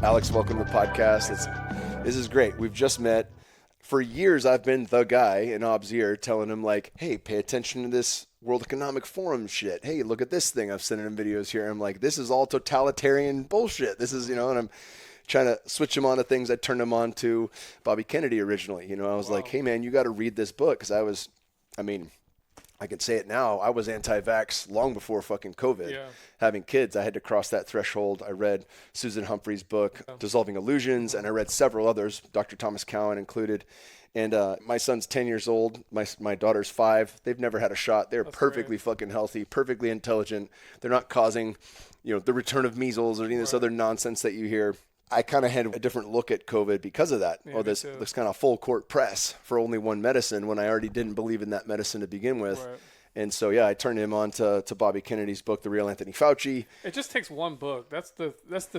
Alex, welcome to the podcast. This is great. We've just met. For years, I've been the guy in Ob's ear telling him, like, hey, pay attention to this World Economic Forum shit. Hey, look at this thing. I've sent him videos here. I'm like, this is all totalitarian bullshit. This is, and I'm trying to switch him on to things. I turned him on to Bobby Kennedy originally. I was like, hey, man, you got to read this book. Because I can say it now. I was anti-vax long before fucking COVID. Yeah. Having kids, I had to cross that threshold. I read Susan Humphrey's book, Dissolving Illusions, and I read several others, Dr. Thomas Cowan included. And my son's 10 years old. My daughter's 5. They've never had a shot. They're perfectly fucking healthy, perfectly intelligent. They're not causing, the return of measles or any of this other nonsense that you hear. I kind of had a different look at COVID because of that, or this kind of full court press for only one medicine when I already didn't believe in that medicine to begin with. Right. And so, I turned him on to Bobby Kennedy's book, The Real Anthony Fauci. It just takes one book. That's the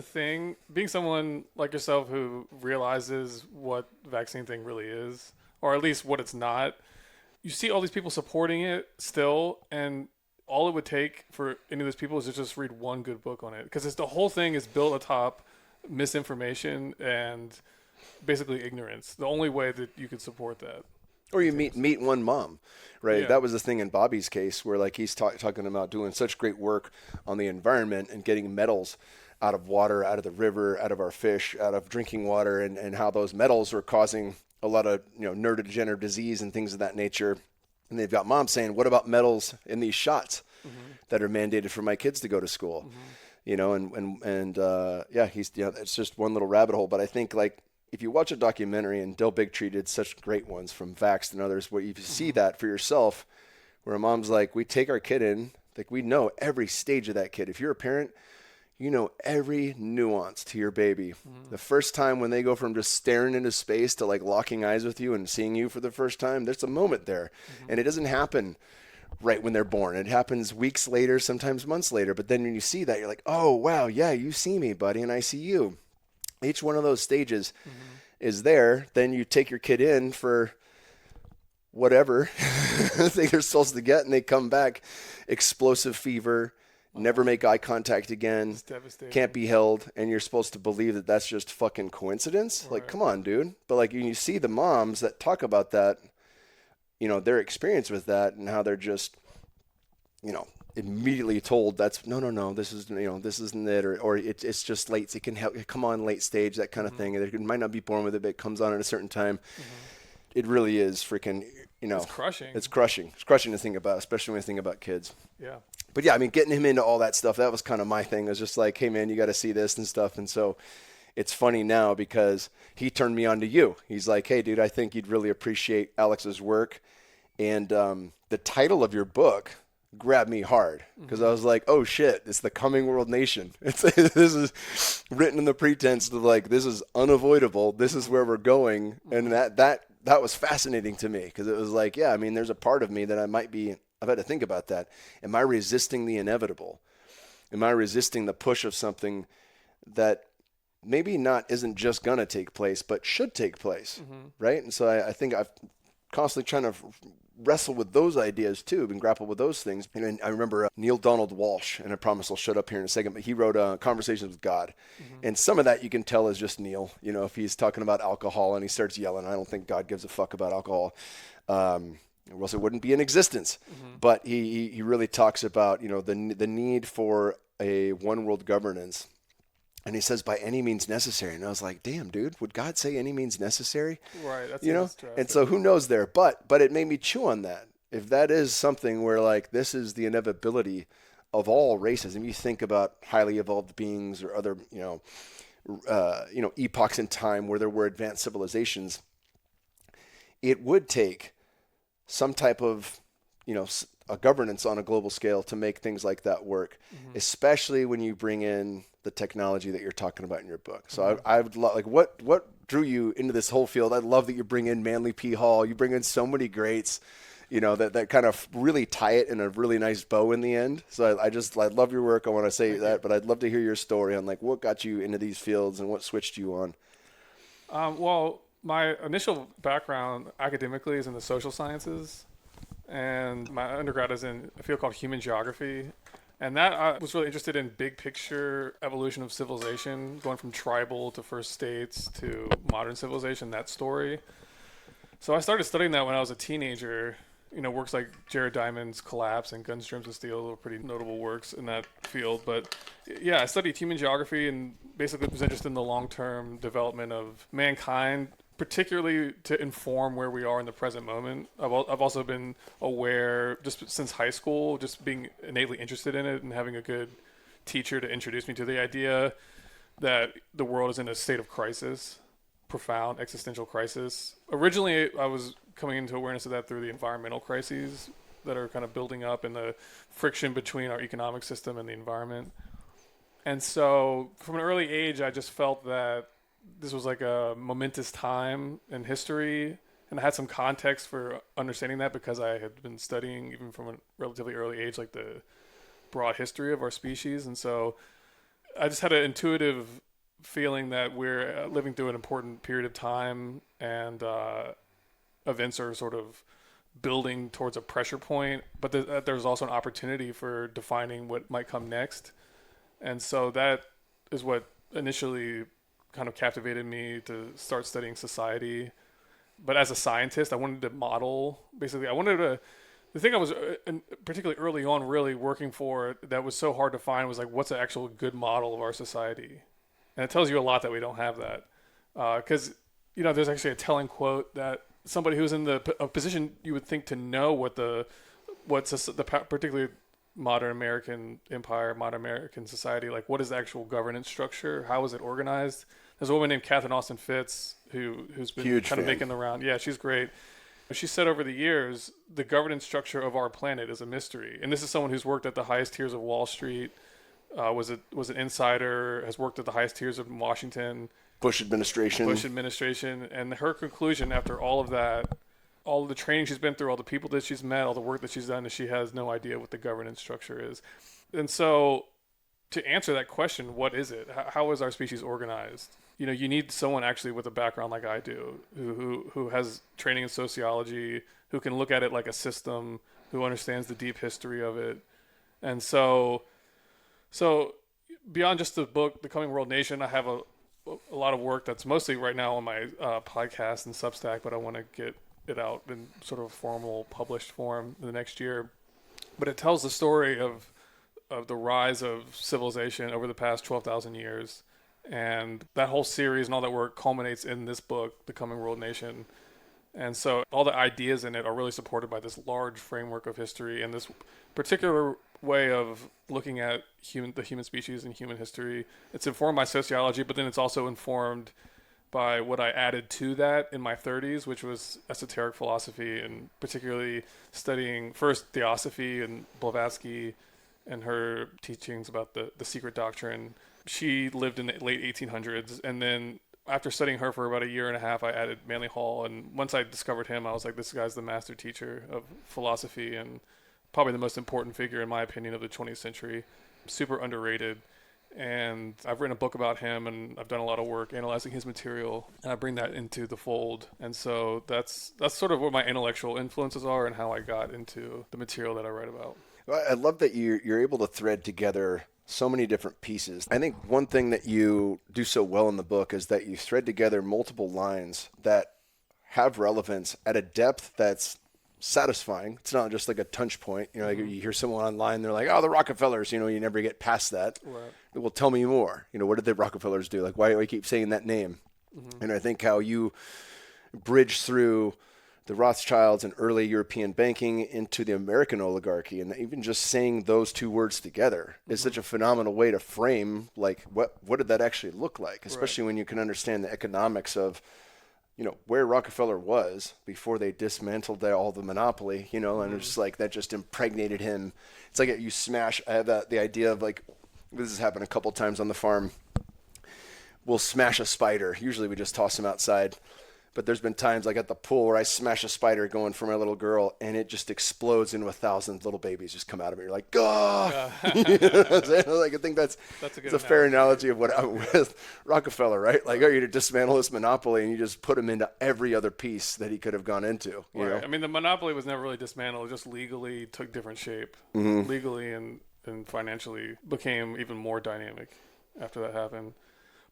thing. Being someone like yourself who realizes what the vaccine thing really is, or at least what it's not, you see all these people supporting it still, and all it would take for any of those people is to just read one good book on it. Because the whole thing is built atop misinformation and basically ignorance. The only way that you could support that. Or you meet one mom, right? Yeah. That was the thing in Bobby's case where like he's talking about doing such great work on the environment and getting metals out of water, out of the river, out of our fish, out of drinking water, and how those metals are causing a lot of neurodegenerative disease and things of that nature. And they've got moms saying, what about metals in these shots that are mandated for my kids to go to school? He's it's just one little rabbit hole. But I think like if you watch a documentary, and Del Bigtree did such great ones from Vaxxed and others, where you see that for yourself, where a mom's like, we take our kid in, like we know every stage of that kid. If you're a parent, you know every nuance to your baby. The first time when they go from just staring into space to like locking eyes with you and seeing you for the first time, there's a moment there. And it doesn't happen right when they're born. It happens weeks later, sometimes months later. But then when you see that, you're like, oh, wow, yeah, you see me, buddy, and I see you. Each one of those stages is there. Then you take your kid in for whatever they're supposed to get, and they come back, explosive fever, never make eye contact again, can't be held, and you're supposed to believe that that's just fucking coincidence? Right. Like, come on, dude. But like you see the moms that talk about that, their experience with that and how they're just, immediately told that's no, this is, this isn't it, or it's just late. So it can come on late stage, that kind of thing. It might not be born with it, but it comes on at a certain time. It really is freaking, it's crushing. It's crushing. It's crushing to think about, especially when you think about kids. Yeah. But yeah, getting him into all that stuff, that was kind of my thing. It was just like, hey man, you got to see this and stuff. And so it's funny now because he turned me on to you. He's like, hey dude, I think you'd really appreciate Alex's work. And the title of your book grabbed me hard because I was like, oh shit, it's the coming world nation. This is written in the pretense of like, this is unavoidable. This is where we're going. And that was fascinating to me because it was like, yeah, there's a part of me that I've had to think about that. Am I resisting the inevitable? Am I resisting the push of something that maybe isn't just going to take place, but should take place, right? And so I think I've constantly trying to wrestle with those ideas too and grapple with those things. And I remember Neil Donald Walsh, and I promise I'll shut up here in a second, but he wrote Conversations with God. And some of that you can tell is just Neil, if he's talking about alcohol and he starts yelling, I don't think God gives a fuck about alcohol. Or else it wouldn't be in existence. But he really talks about, the need for a one world governance. And he says, by any means necessary. And I was like, damn, dude, would God say any means necessary? Right. That's And so who knows there? But it made me chew on that. If that is something where like this is the inevitability of all races, and you think about highly evolved beings or other, epochs in time where there were advanced civilizations, it would take some type of, a governance on a global scale to make things like that work, especially when you bring in the technology that you're talking about in your book. So I would love, like, what drew you into this whole field? I love that you bring in Manly P. Hall. You bring in so many greats, that kind of really tie it in a really nice bow in the end. So I love your work. I want to say that, but I'd love to hear your story on like what got you into these fields and what switched you on. Well, My initial background academically is in the social sciences, and my undergrad is in a field called human geography. And that I was really interested in big picture evolution of civilization, going from tribal to first states to modern civilization, that story. So I started studying that when I was a teenager. Works like Jared Diamond's Collapse and Guns, Germs, and Steel were pretty notable works in that field. But yeah, I studied human geography and basically was interested in the long-term development of mankind, particularly to inform where we are in the present moment. I've also been aware, just since high school, just being innately interested in it and having a good teacher to introduce me to the idea that the world is in a state of crisis, profound existential crisis. Originally, I was coming into awareness of that through the environmental crises that are kind of building up and the friction between our economic system and the environment. And so from an early age, I just felt that this was like a momentous time in history. And I had some context for understanding that because I had been studying, even from a relatively early age, like the broad history of our species. And so I just had an intuitive feeling that we're living through an important period of time, and events are sort of building towards a pressure point, but there's also an opportunity for defining what might come next. And so that is what initially kind of captivated me to start studying society. But as a scientist, I wanted to model, basically, the thing I was particularly early on really working for that was so hard to find was like, what's an actual good model of our society? And it tells you a lot that we don't have that. Because, there's actually a telling quote that somebody who's in a position you would think to know what's the particularly modern American empire, modern American society, like what is the actual governance structure? How is it organized? There's a woman named Catherine Austin Fitts who's been Huge kind of fan. making the round. Yeah, she's great. She said over the years, the governance structure of our planet is a mystery. And this is someone who's worked at the highest tiers of Wall Street, was an insider, has worked at the highest tiers of Washington, Bush administration. And her conclusion after all of that, all of the training she's been through, all the people that she's met, all the work that she's done, is she has no idea what the governance structure is. And so to answer that question, what is it? How is our species organized? You need someone actually with a background like I do, who has training in sociology, who can look at it like a system, who understands the deep history of it. And so beyond just the book, The Coming World Nation, I have a lot of work that's mostly right now on my podcast and Substack, but I want to get it out in sort of formal published form in the next year. But it tells the story of the rise of civilization over the past 12,000 years. And that whole series and all that work culminates in this book, The Coming World Nation. And so all the ideas in it are really supported by this large framework of history and this particular way of looking at the human species and human history. It's informed by sociology, but then it's also informed by what I added to that in my 30s, which was esoteric philosophy, and particularly studying first theosophy and Blavatsky and her teachings about the secret doctrine. She lived in the late 1800s, and then after studying her for about a year and a half, I added Manly Hall. And once I discovered him, I was like, this guy's the master teacher of philosophy and probably the most important figure, in my opinion, of the 20th century. Super underrated. And I've written a book about him, and I've done a lot of work analyzing his material, and I bring that into the fold. And so that's sort of what my intellectual influences are and how I got into the material that I write about. Well, I love that you're able to thread together so many different pieces. I think one thing that you do so well in the book is that you thread together multiple lines that have relevance at a depth that's satisfying. It's not just like a touch point. Like you hear someone online, they're like, oh, the Rockefellers, you never get past that. Right. Well, tell me more. What did the Rockefellers do? Like, why do I keep saying that name? Mm-hmm. And I think how you bridge through the Rothschilds and early European banking into the American oligarchy, and even just saying those two words together is such a phenomenal way to frame, like, what did that actually look like? Especially when you can understand the economics of, where Rockefeller was before they dismantled all the monopoly, and it's just like that just impregnated him. It's like you smash. I have the idea of like, this has happened a couple times on the farm. We'll smash a spider. Usually we just toss him outside. but there's been times like at the pool where I smash a spider going for my little girl, and it just explodes into 1,000 little babies just come out of it. You're like, oh, you know what I'm saying? Like, I think that's a fair analogy of what I'm with Rockefeller, right? Like, oh, you dismantle this monopoly and you just put him into every other piece that he could have gone into. You know? I mean, the monopoly was never really dismantled; it just legally took different shape, legally and financially became even more dynamic after that happened.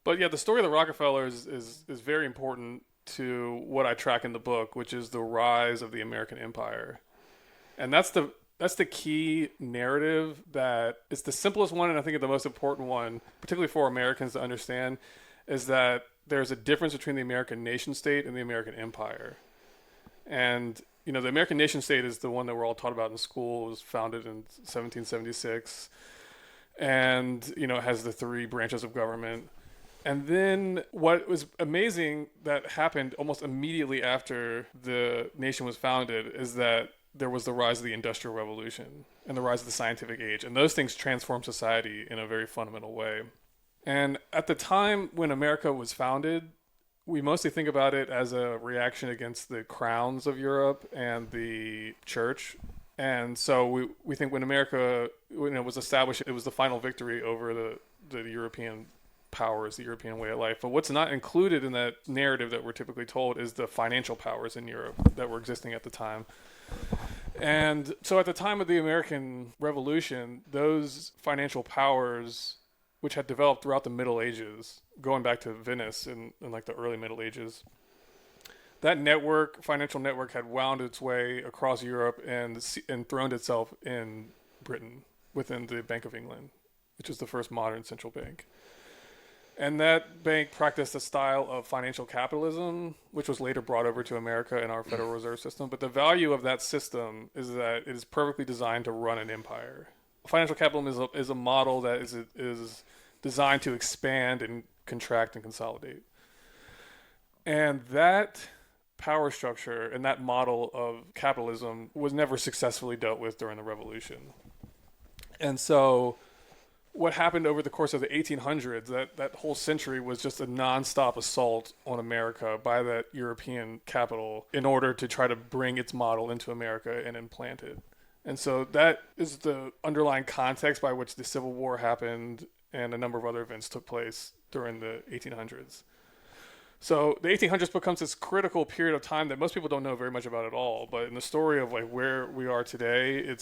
But yeah, the story of the Rockefellers is very important to what I track in the book, which is the rise of the American empire. And that's the key narrative that is the simplest one, and I think the most important one, particularly for Americans to understand, is that there's a difference between the American nation state and the American empire. And, you know, the American nation state is the one that we're all taught about in school. It was founded in 1776 and, you know, has the three branches of government. And then what was amazing that happened almost immediately after the nation was founded is that there was the rise of the Industrial Revolution and the rise of the scientific age. And those things transformed society in a very fundamental way. And at the time when America was founded, we mostly think about it as a reaction against the crowns of Europe and the church. And so we think when America was established, it was the final victory over the European powers, the European way of life. But what's not included in that narrative that we're typically told is the financial powers in Europe that were existing at the time. And so at the time of the American Revolution, those financial powers, which had developed throughout the Middle Ages, going back to Venice in like the early Middle Ages, that financial network had wound its way across Europe and throned itself in Britain within the Bank of England, which is the first modern central bank. And that bank practiced a style of financial capitalism, which was later brought over to America in our Federal Reserve System. But the value of that system is that it is perfectly designed to run an empire. Financial capitalism is a model that is designed to expand and contract and consolidate. And that power structure and that model of capitalism was never successfully dealt with during the Revolution. And so what happened over the course of the 1800s, that whole century was just a nonstop assault on America by that European capital in order to try to bring its model into America and implant it. And so that is the underlying context by which the Civil War happened and a number of other events took place during the 1800s. So the 1800s becomes this critical period of time that most people don't know very much about at all. But in the story of like where we are today,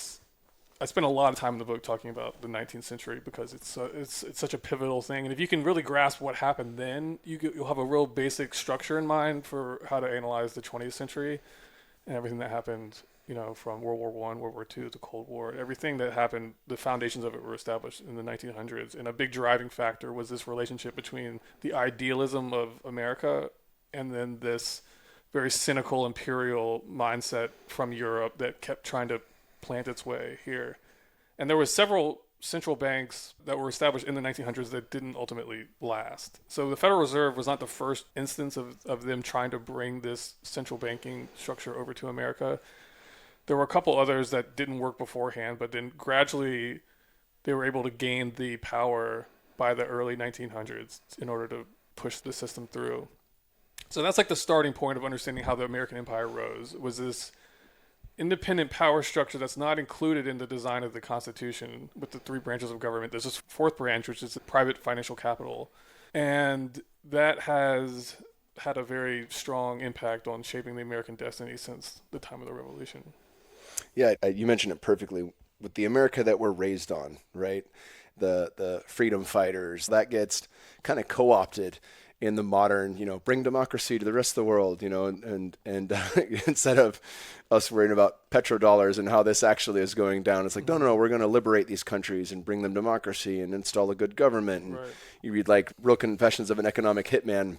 I spent a lot of time in the book talking about the 19th century because it's such a pivotal thing. And if you can really grasp what happened then, you'll have a real basic structure in mind for how to analyze the 20th century and everything that happened, you know, from World War I, World War II, the Cold War. Everything that happened, the foundations of it were established in the 1900s. And a big driving factor was this relationship between the idealism of America and then this very cynical imperial mindset from Europe that kept trying to plant its way here. And there were several central banks that were established in the 1900s that didn't ultimately last. So the Federal Reserve was not the first instance of them trying to bring this central banking structure over to America. There were a couple others that didn't work beforehand, but then gradually they were able to gain the power by the early 1900s in order to push the system through. So that's like the starting point of understanding how the American empire rose, was this independent power structure that's not included in the design of the Constitution with the three branches of government. There's this fourth branch, which is the private financial capital. And that has had a very strong impact on shaping the American destiny since the time of the Revolution. Yeah, you mentioned it perfectly. With the America that we're raised on, right? The freedom fighters, that gets kind of co-opted in the modern, you know, bring democracy to the rest of the world, you know, and instead of us worrying about petrodollars and how this actually is going down, it's like, no, we're going to liberate these countries and bring them democracy and install a good government. And you read like Real Confessions of an Economic Hitman,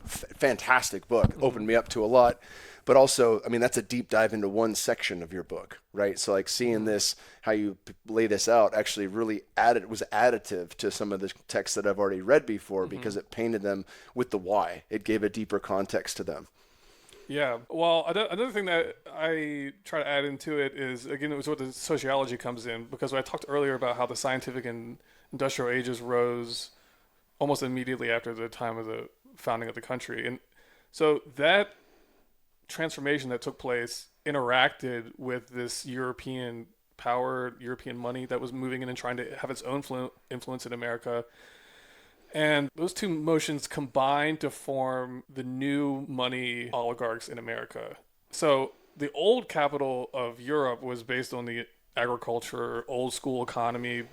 fantastic book, opened me up to a lot. But also, I mean, that's a deep dive into one section of your book, right? So like seeing this, how you lay this out actually really was additive to some of the texts that I've already read before because it painted them with the why. It gave a deeper context to them. Yeah. Well, another thing that I try to add into it is, again, it was where the sociology comes in, because I talked earlier about how the scientific and industrial ages rose almost immediately after the time of the founding of the country. And So that transformation that took place interacted with this European power, European money that was moving in and trying to have its own influence in America. And those two motions combined to form the new money oligarchs in America. So the old capital of Europe was based on the agriculture, old school economy.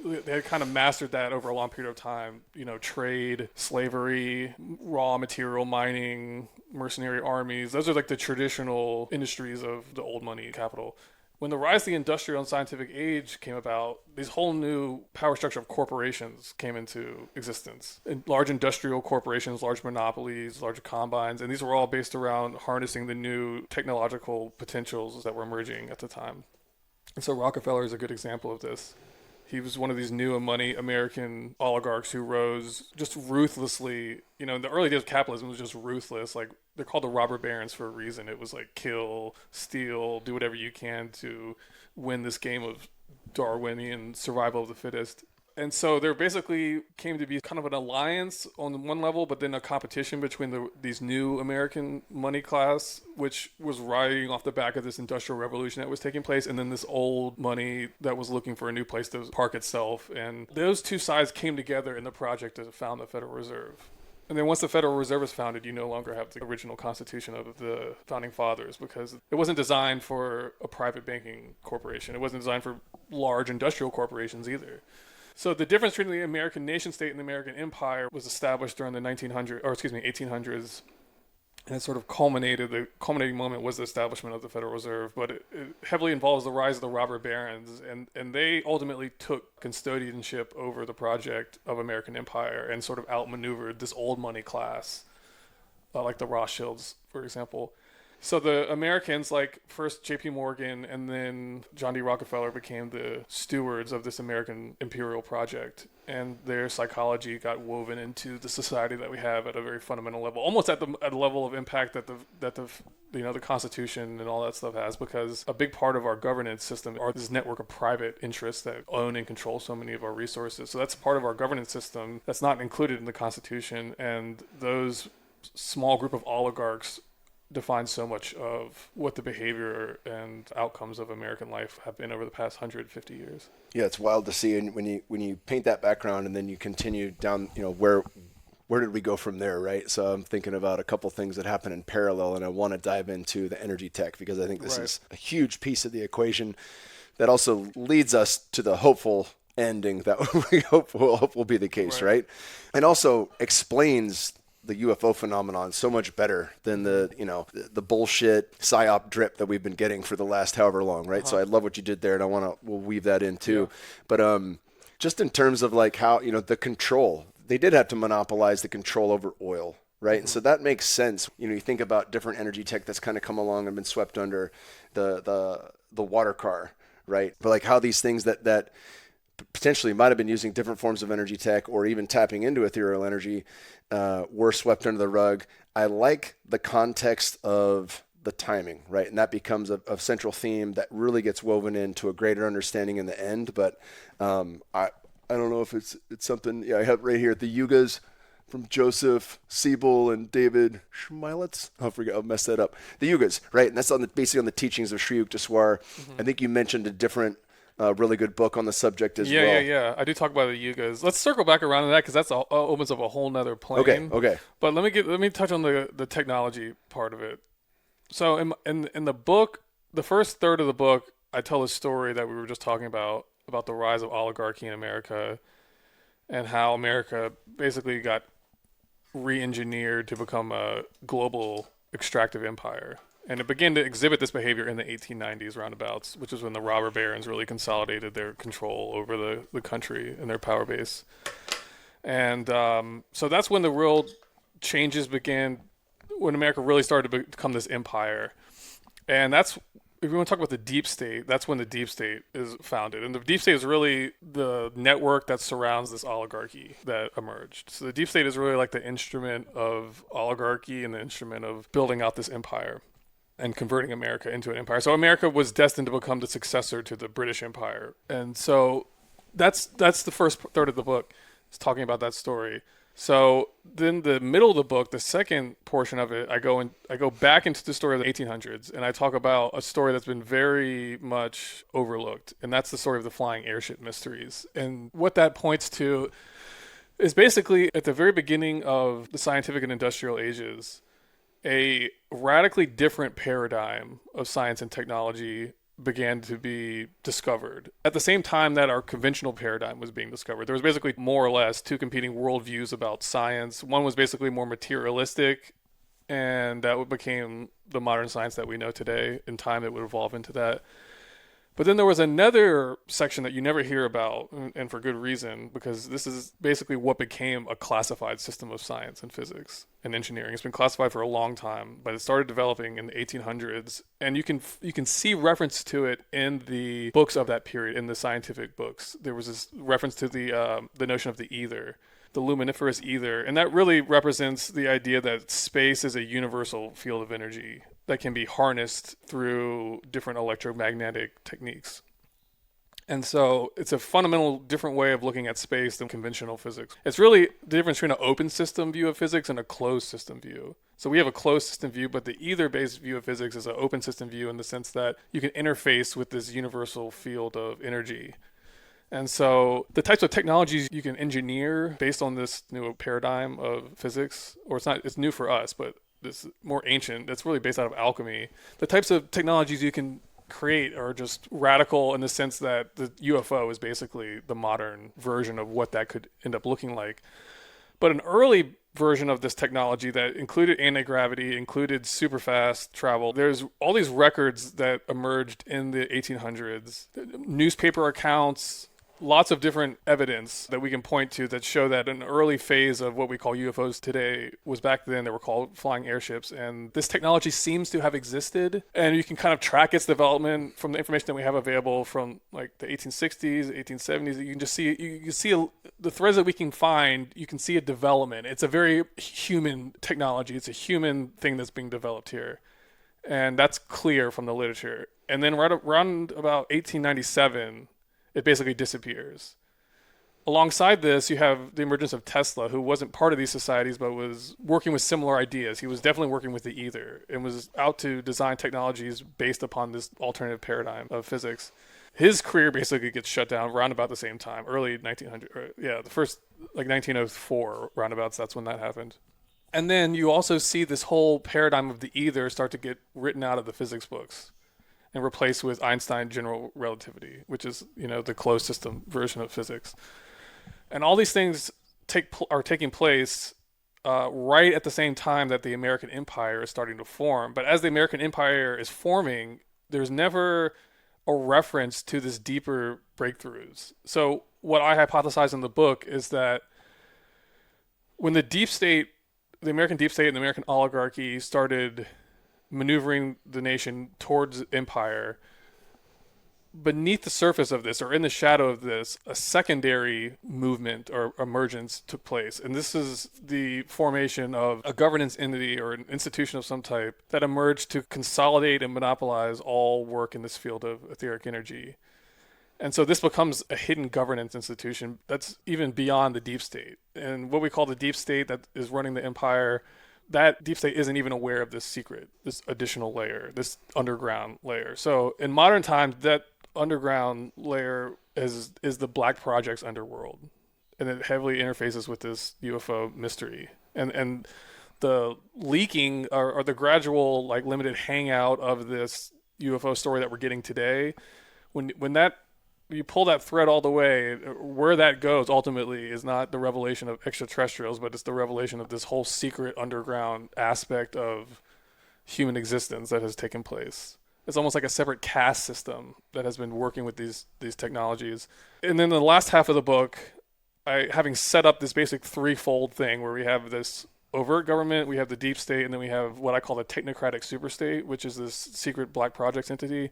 They had kind of mastered that over a long period of time. Trade, slavery, raw material mining, mercenary armies. Those are like the traditional industries of the old money capital. When the rise of the industrial and scientific age came about, these whole new power structure of corporations came into existence. And large industrial corporations, large monopolies, large combines, and these were all based around harnessing the new technological potentials that were emerging at the time. And so Rockefeller is a good example of this. He was one of these new money American oligarchs who rose just ruthlessly. In the early days of capitalism, it was just ruthless. Like, they're called the robber barons for a reason. It was like kill, steal, do whatever you can to win this game of Darwinian survival of the fittest. And so there basically came to be kind of an alliance on one level, but then a competition between these new American money class, which was riding off the back of this industrial revolution that was taking place, and then this old money that was looking for a new place to park itself. And those two sides came together in the project to found the Federal Reserve. And then once the Federal Reserve was founded, you no longer have the original constitution of the founding fathers, because it wasn't designed for a private banking corporation. It wasn't designed for large industrial corporations either. So the difference between the American nation state and the American empire was established during the 1800s, and it sort of the culminating moment was the establishment of the Federal Reserve, but it heavily involves the rise of the robber barons, and they ultimately took custodianship over the project of American empire and sort of outmaneuvered this old money class, like the Rothschilds, for example. So the Americans, like first J.P. Morgan and then John D. Rockefeller, became the stewards of this American imperial project, and their psychology got woven into the society that we have at a very fundamental level, almost at a level of impact that the Constitution and all that stuff has, because a big part of our governance system are this network of private interests that own and control so many of our resources. So that's part of our governance system that's not included in the Constitution, and those small group of oligarchs define so much of what the behavior and outcomes of American life have been over the past 150 years. Yeah, it's wild to see. And when you paint that background and then you continue down, where did we go from there, right? So I'm thinking about a couple things that happen in parallel, and I want to dive into the energy tech, because I think this is a huge piece of the equation that also leads us to the hopeful ending that we hope will be the case, right? And also explains the UFO phenomenon so much better than the bullshit psyop drip that we've been getting for the last however long, right? So I love what you did there, and we'll weave that in too. Yeah. But just in terms of like how, the control, they did have to monopolize the control over oil, right? And so that makes sense. You think about different energy tech that's kind of come along and been swept under the water car, right? But like how these things that potentially might have been using different forms of energy tech or even tapping into ethereal energy were swept under the rug. I like the context of the timing, right? And that becomes a central theme that really gets woven into a greater understanding in the end. But I don't know if it's something, I have right here, the Yugas from Joseph Siebel and David Schmeilitz. I'll mess that up. The Yugas, right? And that's basically on the teachings of Sri Yukteswar. I think you mentioned a different really good book on the subject as well. Yeah. I do talk about the Yugas. Let's circle back around to that, because that opens up a whole nother plane. Okay. But let me touch on the technology part of it. So in the book, the first third of the book, I tell a story that we were just talking about the rise of oligarchy in America and how America basically got re-engineered to become a global extractive empire. And it began to exhibit this behavior in the 1890s roundabouts, which is when the robber barons really consolidated their control over the country and their power base. And so that's when the real changes began, when America really started to become this empire. And that's, if you want to talk about the deep state, that's when the deep state is founded. And the deep state is really the network that surrounds this oligarchy that emerged. So the deep state is really like the instrument of oligarchy and the instrument of building out this empire and converting America into an empire. So America was destined to become the successor to the British Empire. And so that's the first third of the book, is talking about that story. So then the middle of the book, the second portion of it, I go back into the story of the 1800s, and I talk about a story that's been very much overlooked, and that's the story of the flying airship mysteries. And what that points to is basically at the very beginning of the scientific and industrial ages, a radically different paradigm of science and technology began to be discovered. At the same time that our conventional paradigm was being discovered, there was basically more or less two competing worldviews about science. One was basically more materialistic, and that became the modern science that we know today. In time, it would evolve into that. But then there was another section that you never hear about, and for good reason, because this is basically what became a classified system of science and physics and engineering. It's been classified for a long time, but it started developing in the 1800s, and you can see reference to it in the books of that period, in the scientific books. There was this reference to the notion of the ether, the luminiferous ether, and that really represents the idea that space is a universal field of energy that can be harnessed through different electromagnetic techniques. And so it's a fundamental different way of looking at space than conventional physics. It's really the difference between an open system view of physics and a closed system view. So we have a closed system view, but the ether-based view of physics is an open system view in the sense that you can interface with this universal field of energy. And so the types of technologies you can engineer based on this new paradigm of physics, or it's new for us, but this more ancient, that's really based out of alchemy. The types of technologies you can create are just radical in the sense that the UFO is basically the modern version of what that could end up looking like. But an early version of this technology that included anti-gravity, included super fast travel, there's all these records that emerged in the 1800s, newspaper accounts, lots of different evidence that we can point to that show that an early phase of what we call UFOs today was back then. They were called flying airships. And this technology seems to have existed. And you can kind of track its development from the information that we have available from like the 1860s, 1870s. You can just see, you can see the threads that we can find. You can see a development. It's a very human technology. It's a human thing that's being developed here. And that's clear from the literature. And then right around about 1897, it basically disappears. Alongside this, you have the emergence of Tesla, who wasn't part of these societies, but was working with similar ideas. He was definitely working with the ether and was out to design technologies based upon this alternative paradigm of physics. His career basically gets shut down around about the same time, early 1900, the first, like 1904, roundabouts, that's when that happened. And then you also see this whole paradigm of the ether start to get written out of the physics books and replaced with Einstein general relativity, which is, the closed system version of physics. And all these things are taking place right at the same time that the American empire is starting to form. But as the American empire is forming, there's never a reference to this deeper breakthroughs. So what I hypothesize in the book is that when the American deep state and the American oligarchy started maneuvering the nation towards empire, beneath the surface of this, or in the shadow of this, a secondary movement or emergence took place. And this is the formation of a governance entity or an institution of some type that emerged to consolidate and monopolize all work in this field of etheric energy. And so this becomes a hidden governance institution that's even beyond the deep state. And what we call the deep state that is running the empire, that deep state isn't even aware of this secret, this additional layer, this underground layer. So in modern times, that underground layer is the Black Project's underworld, and it heavily interfaces with this UFO mystery. And the leaking or the gradual, like, limited hangout of this UFO story that we're getting today, when that you pull that thread all the way, where that goes ultimately is not the revelation of extraterrestrials, but it's the revelation of this whole secret underground aspect of human existence that has taken place. It's almost like a separate caste system that has been working with these technologies. And then the last half of the book, having set up this basic threefold thing where we have this overt government, we have the deep state, and then we have what I call the Technocratic Superstate, which is this secret Black Projects entity.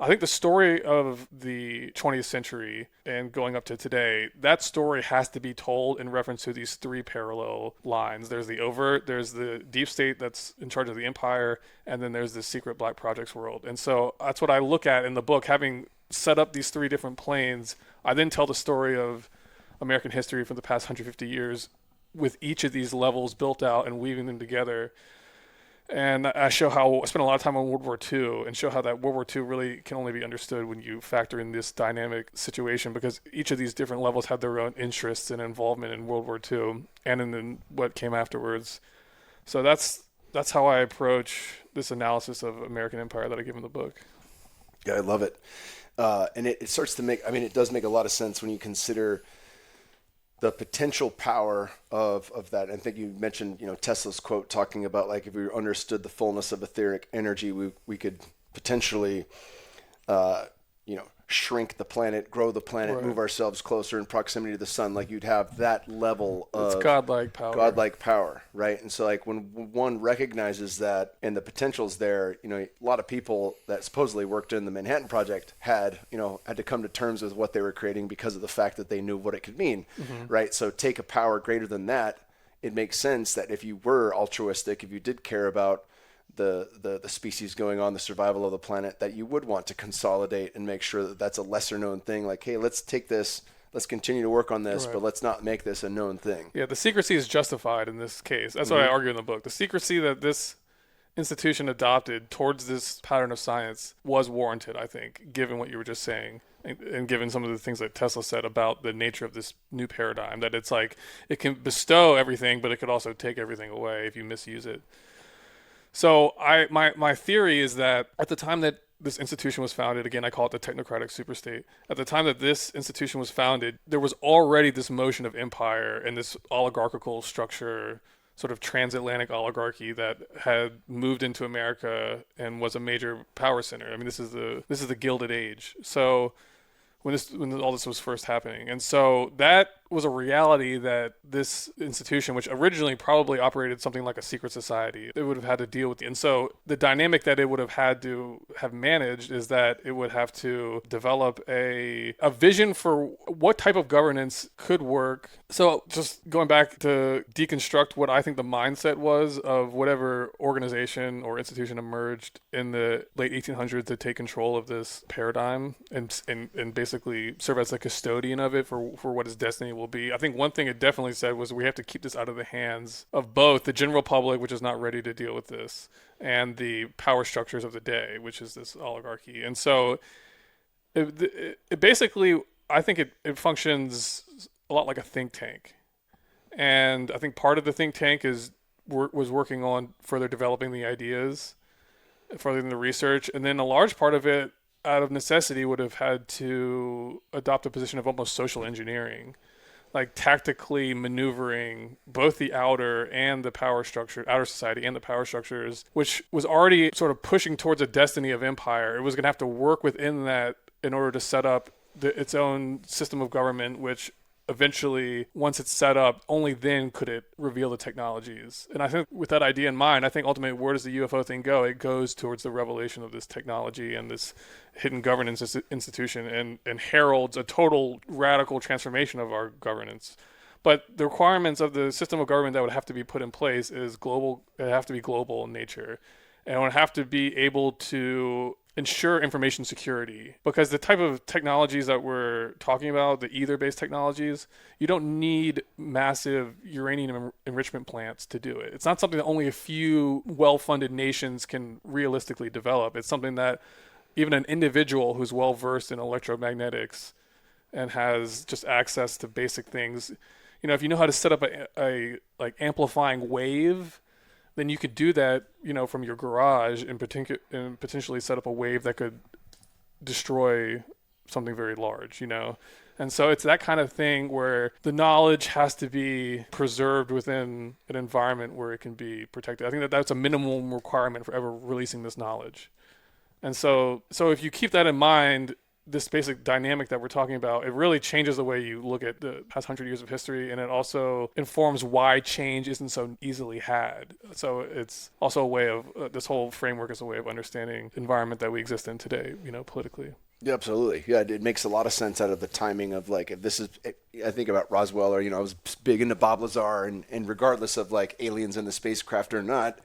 I think the story of the 20th century and going up to today, that story has to be told in reference to these three parallel lines. There's the overt, there's the deep state that's in charge of the empire, and then there's the secret Black Projects world. And so that's what I look at in the book. Having set up these three different planes, I then tell the story of American history for the past 150 years with each of these levels built out and weaving them together. And I spent a lot of time on World War II and show how that World War II really can only be understood when you factor in this dynamic situation, because each of these different levels had their own interests and involvement in World War II and in what came afterwards. So that's how I approach this analysis of American empire that I give in the book. Yeah, I love it. And it starts to make, it does make a lot of sense when you consider the potential power of that. And I think you mentioned, Tesla's quote talking about, like, if we understood the fullness of etheric energy, we could potentially, shrink the planet, grow the planet, right. move ourselves closer in proximity to the sun. Like, you'd have that level of it's godlike power, right? And so, like, when one recognizes that and the potential's there, a lot of people that supposedly worked in the Manhattan Project had to come to terms with what they were creating because of the fact that they knew what it could mean, right? So take a power greater than that. It makes sense that if you were altruistic, if you did care about the species going on, the survival of the planet, that you would want to consolidate and make sure that that's a lesser known thing. Like, hey, let's take this, let's continue to work on this, right, but let's not make this a known thing. Yeah, the secrecy is justified in this case. That's what I argue in the book. The secrecy that this institution adopted towards this pattern of science was warranted, I think, given what you were just saying. And given some of the things that Tesla said about the nature of this new paradigm, that it's like it can bestow everything, but it could also take everything away if you misuse it. So my theory is that at the time that this institution was founded, again, I call it the Technocratic Superstate. At the time that this institution was founded, there was already this motion of empire and this oligarchical structure, sort of transatlantic oligarchy that had moved into America and was a major power center. This is the Gilded Age. So when all this was first happening. And so that was a reality that this institution, which originally probably operated something like a secret society, it would have had to deal with. And so the dynamic that it would have had to have managed is that it would have to develop a vision for what type of governance could work. So just going back to deconstruct what I think the mindset was of whatever organization or institution emerged in the late 1800s to take control of this paradigm and basically serve as the custodian of it for what its destiny will be. I think one thing it definitely said was we have to keep this out of the hands of both the general public, which is not ready to deal with this, and the power structures of the day, which is this oligarchy. And so it basically, I think it functions a lot like a think tank. And I think part of the think tank was working on further developing the ideas, furthering the research, and then a large part of it, out of necessity, would have had to adopt a position of almost social engineering, like tactically maneuvering both the outer society and the power structures, which was already sort of pushing towards a destiny of empire. It was going to have to work within that in order to set up its own system of government, which eventually, once it's set up, only then could it reveal the technologies. And I think with that idea in mind, I think ultimately, where does the UFO thing go? It goes towards the revelation of this technology and this hidden governance institution and heralds a total radical transformation of our governance. But the requirements of the system of government that would have to be put in place is global. It have to be global in nature. And it would have to be able to ensure information security, because the type of technologies that we're talking about, the ether-based technologies, you don't need massive uranium enrichment plants to do it. It's not something that only a few well-funded nations can realistically develop. It's something that even an individual who's well-versed in electromagnetics and has just access to basic things, if you know how to set up a amplifying wave, then you could do that, from your garage and potentially set up a wave that could destroy something very large, And so it's that kind of thing where the knowledge has to be preserved within an environment where it can be protected. I think that's a minimum requirement for ever releasing this knowledge. And so if you keep that in mind, this basic dynamic that we're talking about, it really changes the way you look at the past 100 years of history, and it also informs why change isn't so easily had. So it's also a way of, this whole framework is a way of understanding the environment that we exist in today, politically. Yeah, absolutely. Yeah, it makes a lot of sense out of the timing of, like, if this is, I think about Roswell, or, I was big into Bob Lazar, and regardless of, like, aliens in the spacecraft or not,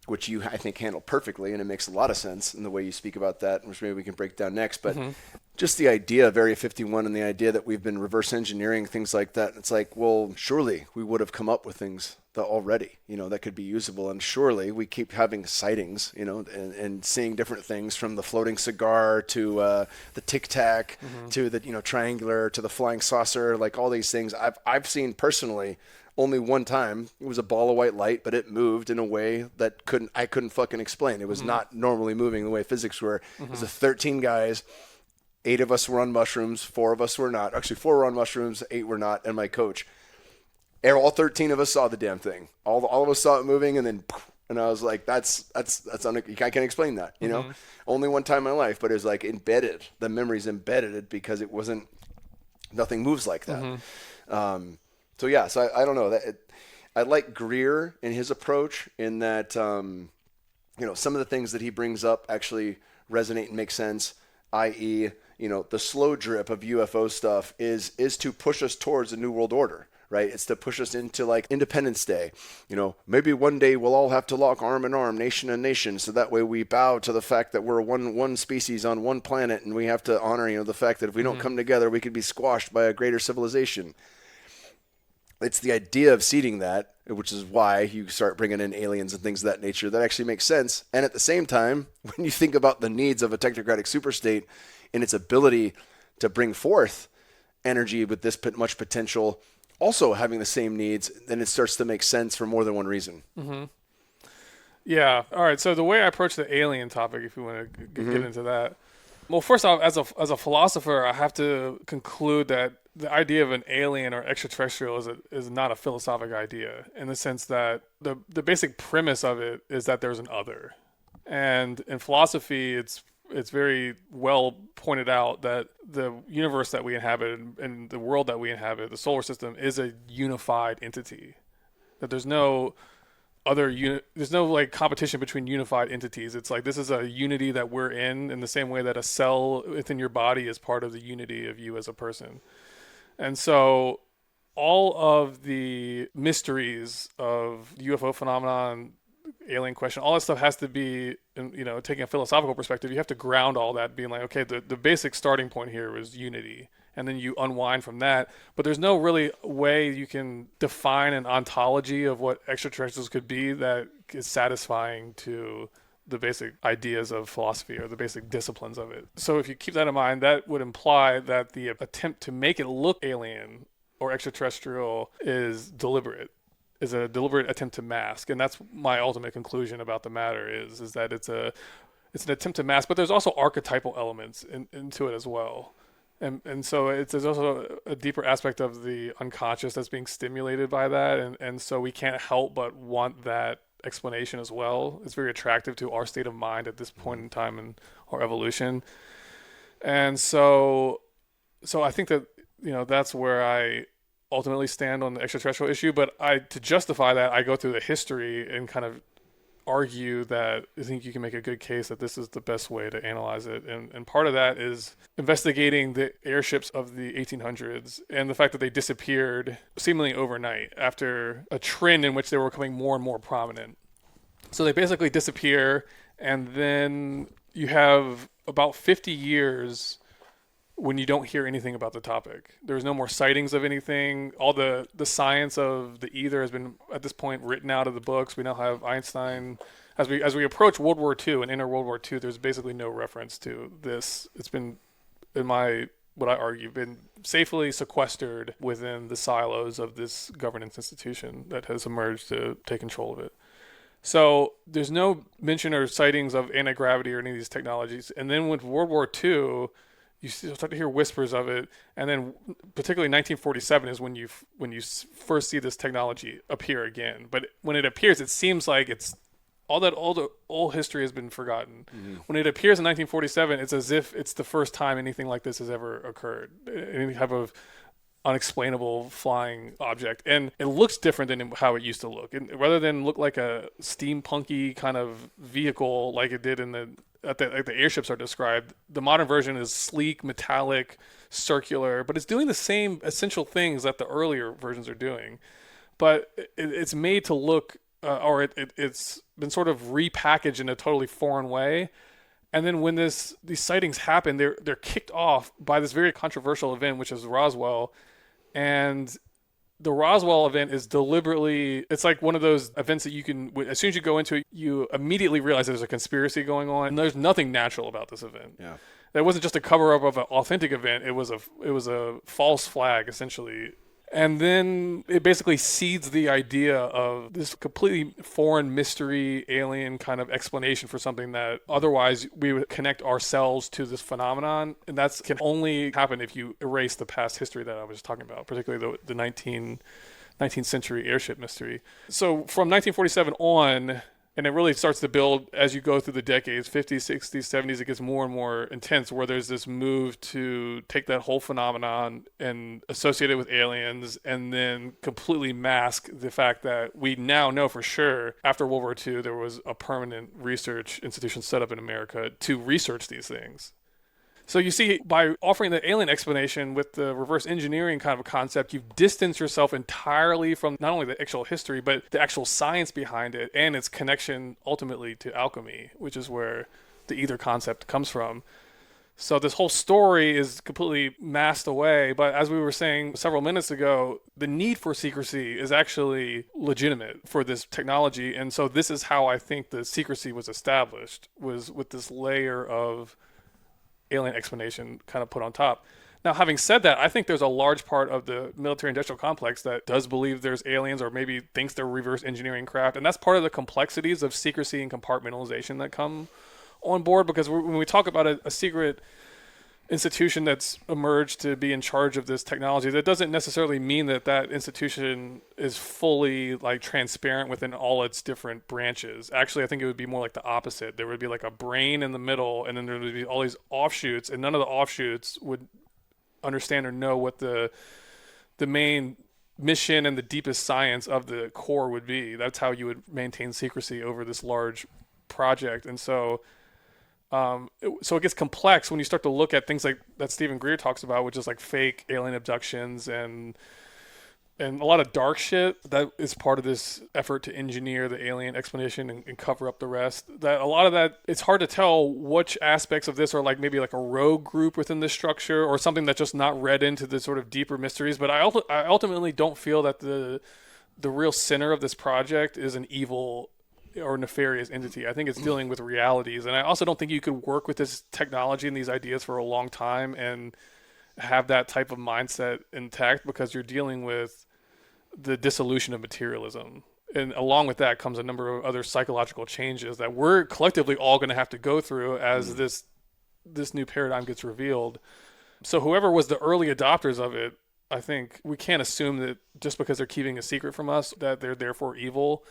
which you, I think, handle perfectly, and it makes a lot of sense in the way you speak about that, which maybe we can break down next. But just the idea of Area 51 and the idea that we've been reverse engineering things like that. It's like, well, surely we would have come up with things that already, that could be usable. And surely we keep having sightings, and seeing different things, from the floating cigar to the Tic Tac to the, triangular to the flying saucer, like all these things I've seen personally. Only one time. It was a ball of white light, but it moved in a way that I couldn't fucking explain. It was not normally moving the way physics were. It was 13 guys. 8 of us were on mushrooms. 4 of us were not. Actually, 4 were on mushrooms. 8 were not. And my coach. All 13 of us saw the damn thing. All of us saw it moving, and then, and I was like, I can't explain that. Only one time in my life, but it was like embedded. The memory's embedded because it wasn't. Nothing moves like that. So yeah, I don't know. I like Greer in his approach in that, some of the things that he brings up actually resonate and make sense, i.e., the slow drip of UFO stuff is to push us towards a new world order, right? It's to push us into like Independence Day. Maybe one day we'll all have to lock arm in arm, nation and nation, so that way we bow to the fact that we're one species on one planet, and we have to honor, the fact that if we don't come together, we could be squashed by a greater civilization. It's the idea of seeding that, which is why you start bringing in aliens and things of that nature, that actually makes sense. And at the same time, when you think about the needs of a technocratic superstate and its ability to bring forth energy with this much potential, also having the same needs, then it starts to make sense for more than one reason. Yeah. All right. So the way I approach the alien topic, if you want to get into that, well, first off, as a philosopher, I have to conclude that the idea of an alien or extraterrestrial is not a philosophic idea, in the sense that the basic premise of it is that there's an other. And in philosophy, it's very well pointed out that the universe that we inhabit and the world that we inhabit, the solar system, is a unified entity. That there's no there's no like competition between unified entities. It's like this is a unity that we're in the same way that a cell within your body is part of the unity of you as a person. And so all of the mysteries of UFO phenomenon, alien question, all that stuff has to be, taking a philosophical perspective, you have to ground all that, being like, okay, the basic starting point here is unity. And then you unwind from that. But there's no really way you can define an ontology of what extraterrestrials could be that is satisfying to the basic ideas of philosophy or the basic disciplines of it. So if you keep that in mind, that would imply that the attempt to make it look alien or extraterrestrial is a deliberate attempt to mask. And that's my ultimate conclusion about the matter is that it's an attempt to mask, but there's also archetypal elements into it as well. And so there's also a deeper aspect of the unconscious that's being stimulated by that. And so we can't help but want that explanation as well. It's very attractive to our state of mind at this point in time in our evolution. And so I think that, that's where I ultimately stand on the extraterrestrial issue. But to justify that, I go through the history and kind of argue that I think you can make a good case that this is the best way to analyze it. And part of that is investigating the airships of the 1800s and the fact that they disappeared seemingly overnight after a trend in which they were becoming more and more prominent. So they basically disappear, and then you have about 50 years when you don't hear anything about the topic. There's no more sightings of anything. All the science of the ether has been, at this point, written out of the books. We now have Einstein. As we approach World War II and enter World War II, there's basically no reference to this. It's been, what I argue, been safely sequestered within the silos of this governance institution that has emerged to take control of it. So there's no mention or sightings of anti-gravity or any of these technologies. And then with World War II, you start to hear whispers of it, and then particularly 1947 is when you first see this technology appear again. But when it appears, it seems like it's all that old history has been forgotten. Mm-hmm. When it appears in 1947, it's as if it's the first time anything like this has ever occurred. Any type of unexplainable flying object, and it looks different than how it used to look. And rather than look like a steampunky kind of vehicle like it did like the airships are described, the modern version is sleek, metallic, circular, but it's doing the same essential things that the earlier versions are doing. But it's made to look, it's been sort of repackaged in a totally foreign way. And then when these sightings happen, they're kicked off by this very controversial event, which is Roswell. And the Roswell event is deliberately, it's like one of those events that you can, as soon as you go into it, you immediately realize there's a conspiracy going on. And there's nothing natural about this event. Yeah. That wasn't just a cover up of an authentic event. It was a false flag, essentially. And then it basically seeds the idea of this completely foreign mystery, alien kind of explanation for something that otherwise we would connect ourselves to this phenomenon. And that can only happen if you erase the past history that I was talking about, particularly the 19th century airship mystery. So from 1947 on, and it really starts to build as you go through the decades, 50s, 60s, 70s, it gets more and more intense, where there's this move to take that whole phenomenon and associate it with aliens and then completely mask the fact that we now know for sure after World War II there was a permanent research institution set up in America to research these things. So you see, by offering the alien explanation with the reverse engineering kind of a concept, you've distanced yourself entirely from not only the actual history, but the actual science behind it and its connection ultimately to alchemy, which is where the ether concept comes from. So this whole story is completely masked away. But as we were saying several minutes ago, the need for secrecy is actually legitimate for this technology. And so this is how I think the secrecy was established, was with this layer of alien explanation kind of put on top. Now, having said that, I think there's a large part of the military industrial complex that does believe there's aliens or maybe thinks they're reverse engineering craft. And that's part of the complexities of secrecy and compartmentalization that come on board, because when we talk about a secret institution that's emerged to be in charge of this technology, that doesn't necessarily mean that that institution is fully like transparent within all its different branches. Actually, I think it would be more like the opposite. There would be like a brain in the middle, and then there would be all these offshoots, and none of the offshoots would understand or know what the main mission and the deepest science of the core would be. That's how you would maintain secrecy over this large project. And so it gets complex when you start to look at things like that Stephen Greer talks about, which is like fake alien abductions and a lot of dark shit that is part of this effort to engineer the alien explanation and cover up the rest. That a lot of that, it's hard to tell which aspects of this are like maybe like a rogue group within this structure or something that's just not read into the sort of deeper mysteries. But I ultimately don't feel that the real center of this project is an evil or nefarious entity. I think it's dealing with realities. And I also don't think you could work with this technology and these ideas for a long time and have that type of mindset intact, because you're dealing with the dissolution of materialism. And along with that comes a number of other psychological changes that we're collectively all going to have to go through as this new paradigm gets revealed. So whoever was the early adopters of it, I think we can't assume that just because they're keeping a secret from us that they're therefore evil.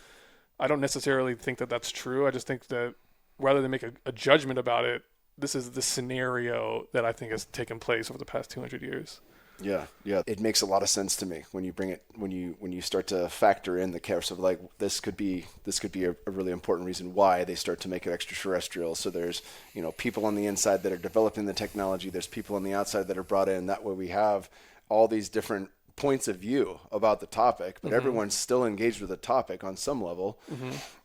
I don't necessarily think that that's true. I just think that rather than make a judgment about it, this is the scenario that I think has taken place over the past 200 years. Yeah. It makes a lot of sense to me when you bring it, when you start to factor in the case of like, this could be a really important reason why they start to make it extraterrestrial. So there's, people on the inside that are developing the technology. There's people on the outside that are brought in. That way we have all these different points of view about the topic, but everyone's still engaged with the topic on some level,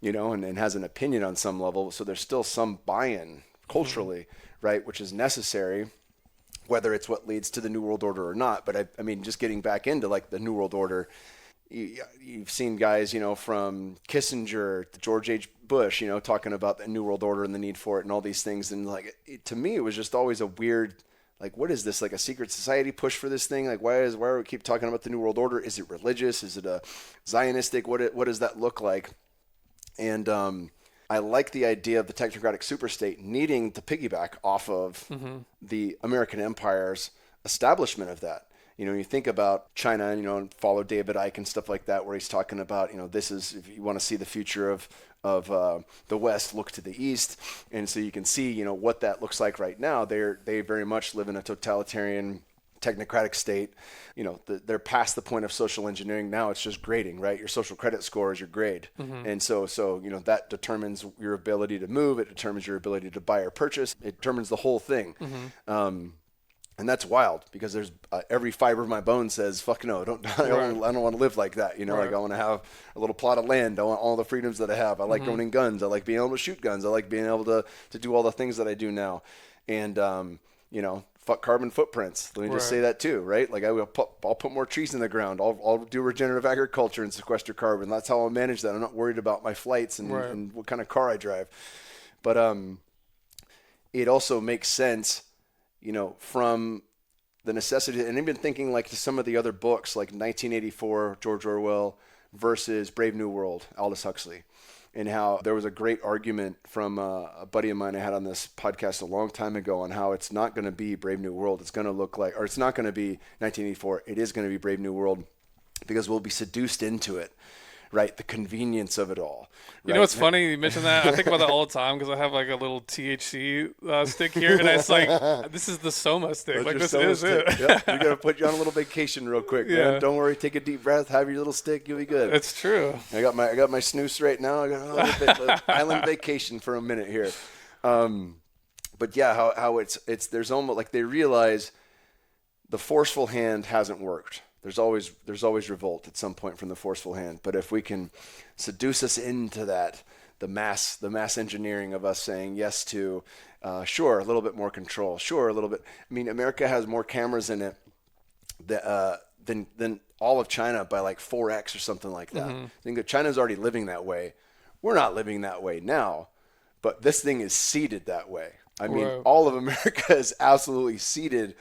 and has an opinion on some level. So there's still some buy-in culturally, right, which is necessary, whether it's what leads to the New World Order or not. But I mean, just getting back into like the New World Order, you've seen guys, from Kissinger to George H. Bush, talking about the New World Order and the need for it and all these things. And like, to me, it was just always a weird, like, what is this, like a secret society push for this thing? Like, why do we keep talking about the New World Order? Is it religious? Is it a Zionistic? What does that look like? And I like the idea of the Technocratic Superstate needing to piggyback off of the American Empire's establishment of that. You think about China, and follow David Icke and stuff like that, where he's talking about, this is, if you want to see the future of the West, look to the East. And so you can see, what that looks like right now. They very much live in a totalitarian technocratic state. They're past the point of social engineering. Now it's just grading, right? Your social credit score is your grade. And so that determines your ability to move. It determines your ability to buy or purchase. It determines the whole thing. And that's wild because there's every fiber of my bone says, "Fuck no, I don't want to live like that." Like I want to have a little plot of land. I want all the freedoms that I have. I like owning guns. I like being able to shoot guns. I like being able to do all the things that I do now. And fuck carbon footprints. Let me just say that too, right? Like I'll put more trees in the ground. I'll do regenerative agriculture and sequester carbon. That's how I'll manage that. I'm not worried about my flights and what kind of car I drive. But it also makes sense. From the necessity, and I've been thinking like to some of the other books, like 1984, George Orwell versus Brave New World, Aldous Huxley, and how there was a great argument from a buddy of mine I had on this podcast a long time ago on how it's not going to be Brave New World. It's going to look like, or it's not going to be 1984. It is going to be Brave New World because we'll be seduced into it. Right, the convenience of it all. Right? You know what's funny? You mentioned that. I think about that all the time because I have like a little THC stick here, and it's like this is the Soma stick. That's like this Soma is stick. it. Yep. We're gonna put you on a little vacation real quick, man. Don't worry. Take a deep breath. Have your little stick. You'll be good. It's true. I got my snooze right now. I got a little bit island vacation for a minute here. But yeah, how it's there's almost like they realize the forceful hand hasn't worked. There's always revolt at some point from the forceful hand. But if we can seduce us into that, the mass engineering of us saying yes to, sure, a little bit more control, sure, a little bit. I mean, America has more cameras in it than all of China by like 4x or something like that. I think that China's already living that way. We're not living that way now, but this thing is seeded that way. I mean, all of America is absolutely seeded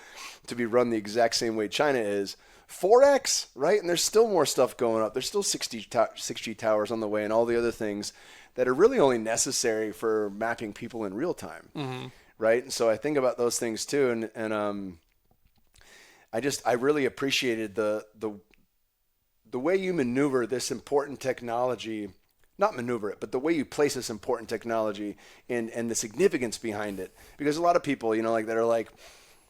to be run the exact same way China is. 4x, right? And there's still more stuff going up. There's still 6G towers on the way and all the other things that are really only necessary for mapping people in real time, right? And so I think about those things too, and I really appreciated the way you maneuver this important technology, not maneuver it, but the way you place this important technology and the significance behind it, because a lot of people, that are like,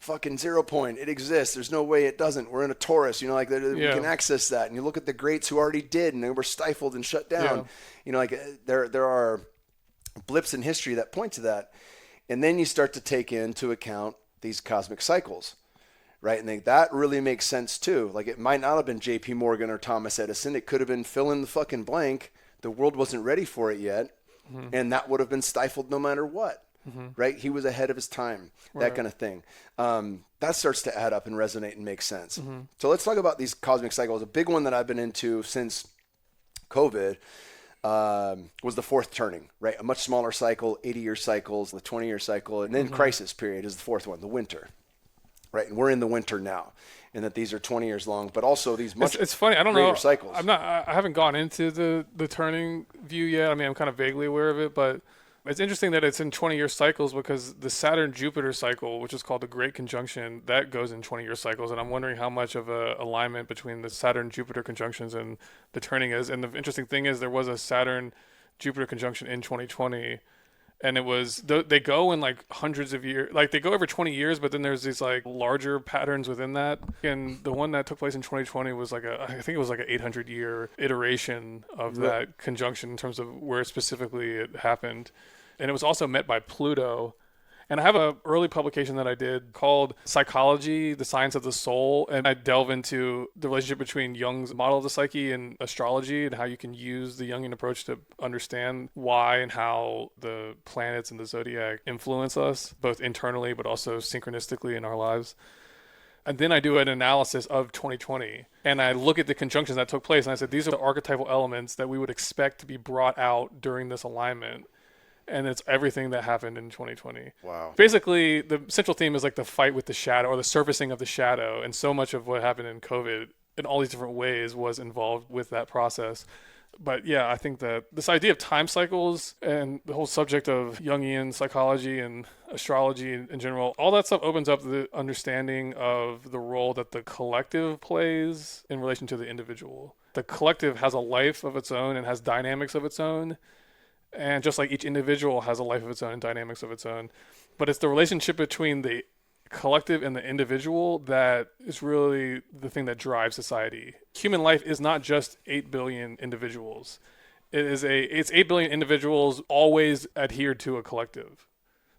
fucking 0 point. It exists. There's no way it doesn't. We're in a torus. We can access that. And you look at the greats who already did, and they were stifled and shut down. There are blips in history that point to that. And then you start to take into account these cosmic cycles, right? And that really makes sense too. Like it might not have been J.P. Morgan or Thomas Edison. It could have been fill in the fucking blank. The world wasn't ready for it yet, and that would have been stifled no matter what. Right? He was ahead of his time, that kind of thing. That starts to add up and resonate and make sense. So let's talk about these cosmic cycles. A big one that I've been into since COVID was the fourth turning, right? A much smaller cycle, 80-year cycles, the 20-year cycle, and then crisis period is the fourth one, the winter, right? And we're in the winter now, and that these are 20 years long, but also these much it's funny. I don't greater know. cycles. I haven't gone into the turning view yet. I mean, I'm kind of vaguely aware of it, but it's interesting that it's in 20-year cycles because the Saturn-Jupiter cycle, which is called the Great Conjunction, that goes in 20-year cycles. And I'm wondering how much of a alignment between the Saturn-Jupiter conjunctions and the turning is. And the interesting thing is there was a Saturn-Jupiter conjunction in 2020. And it was, they go in like hundreds of years, like they go over 20 years, but then there's these like larger patterns within that. And the one that took place in 2020 was I think it was like an 800-year iteration of that conjunction in terms of where specifically it happened. And it was also met by Pluto. And I have an early publication that I did called Psychology, the Science of the Soul. And I delve into the relationship between Jung's model of the psyche and astrology and how you can use the Jungian approach to understand why and how the planets and the zodiac influence us, both internally but also synchronistically in our lives. And then I do an analysis of 2020. And I look at the conjunctions that took place. And I said, these are the archetypal elements that we would expect to be brought out during this alignment. And it's everything that happened in 2020. Wow. Basically, the central theme is like the fight with the shadow or the surfacing of the shadow. And so much of what happened in COVID in all these different ways was involved with that process. But yeah, I think that this idea of time cycles and the whole subject of Jungian psychology and astrology in general, all that stuff opens up the understanding of the role that the collective plays in relation to the individual. The collective has a life of its own and has dynamics of its own. And just like each individual has a life of its own and dynamics of its own. But it's the relationship between the collective and the individual that is really the thing that drives society. Human life is not just 8 billion individuals. It's 8 billion individuals always adhered to a collective.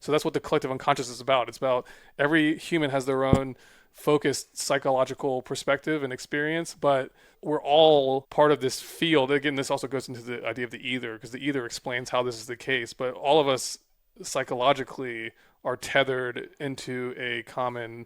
So that's what the collective unconscious is about. It's about every human has their own focused psychological perspective and experience, but we're all part of this field. Again, this also goes into the idea of the ether, because the ether explains how this is the case, but all of us psychologically are tethered into a common,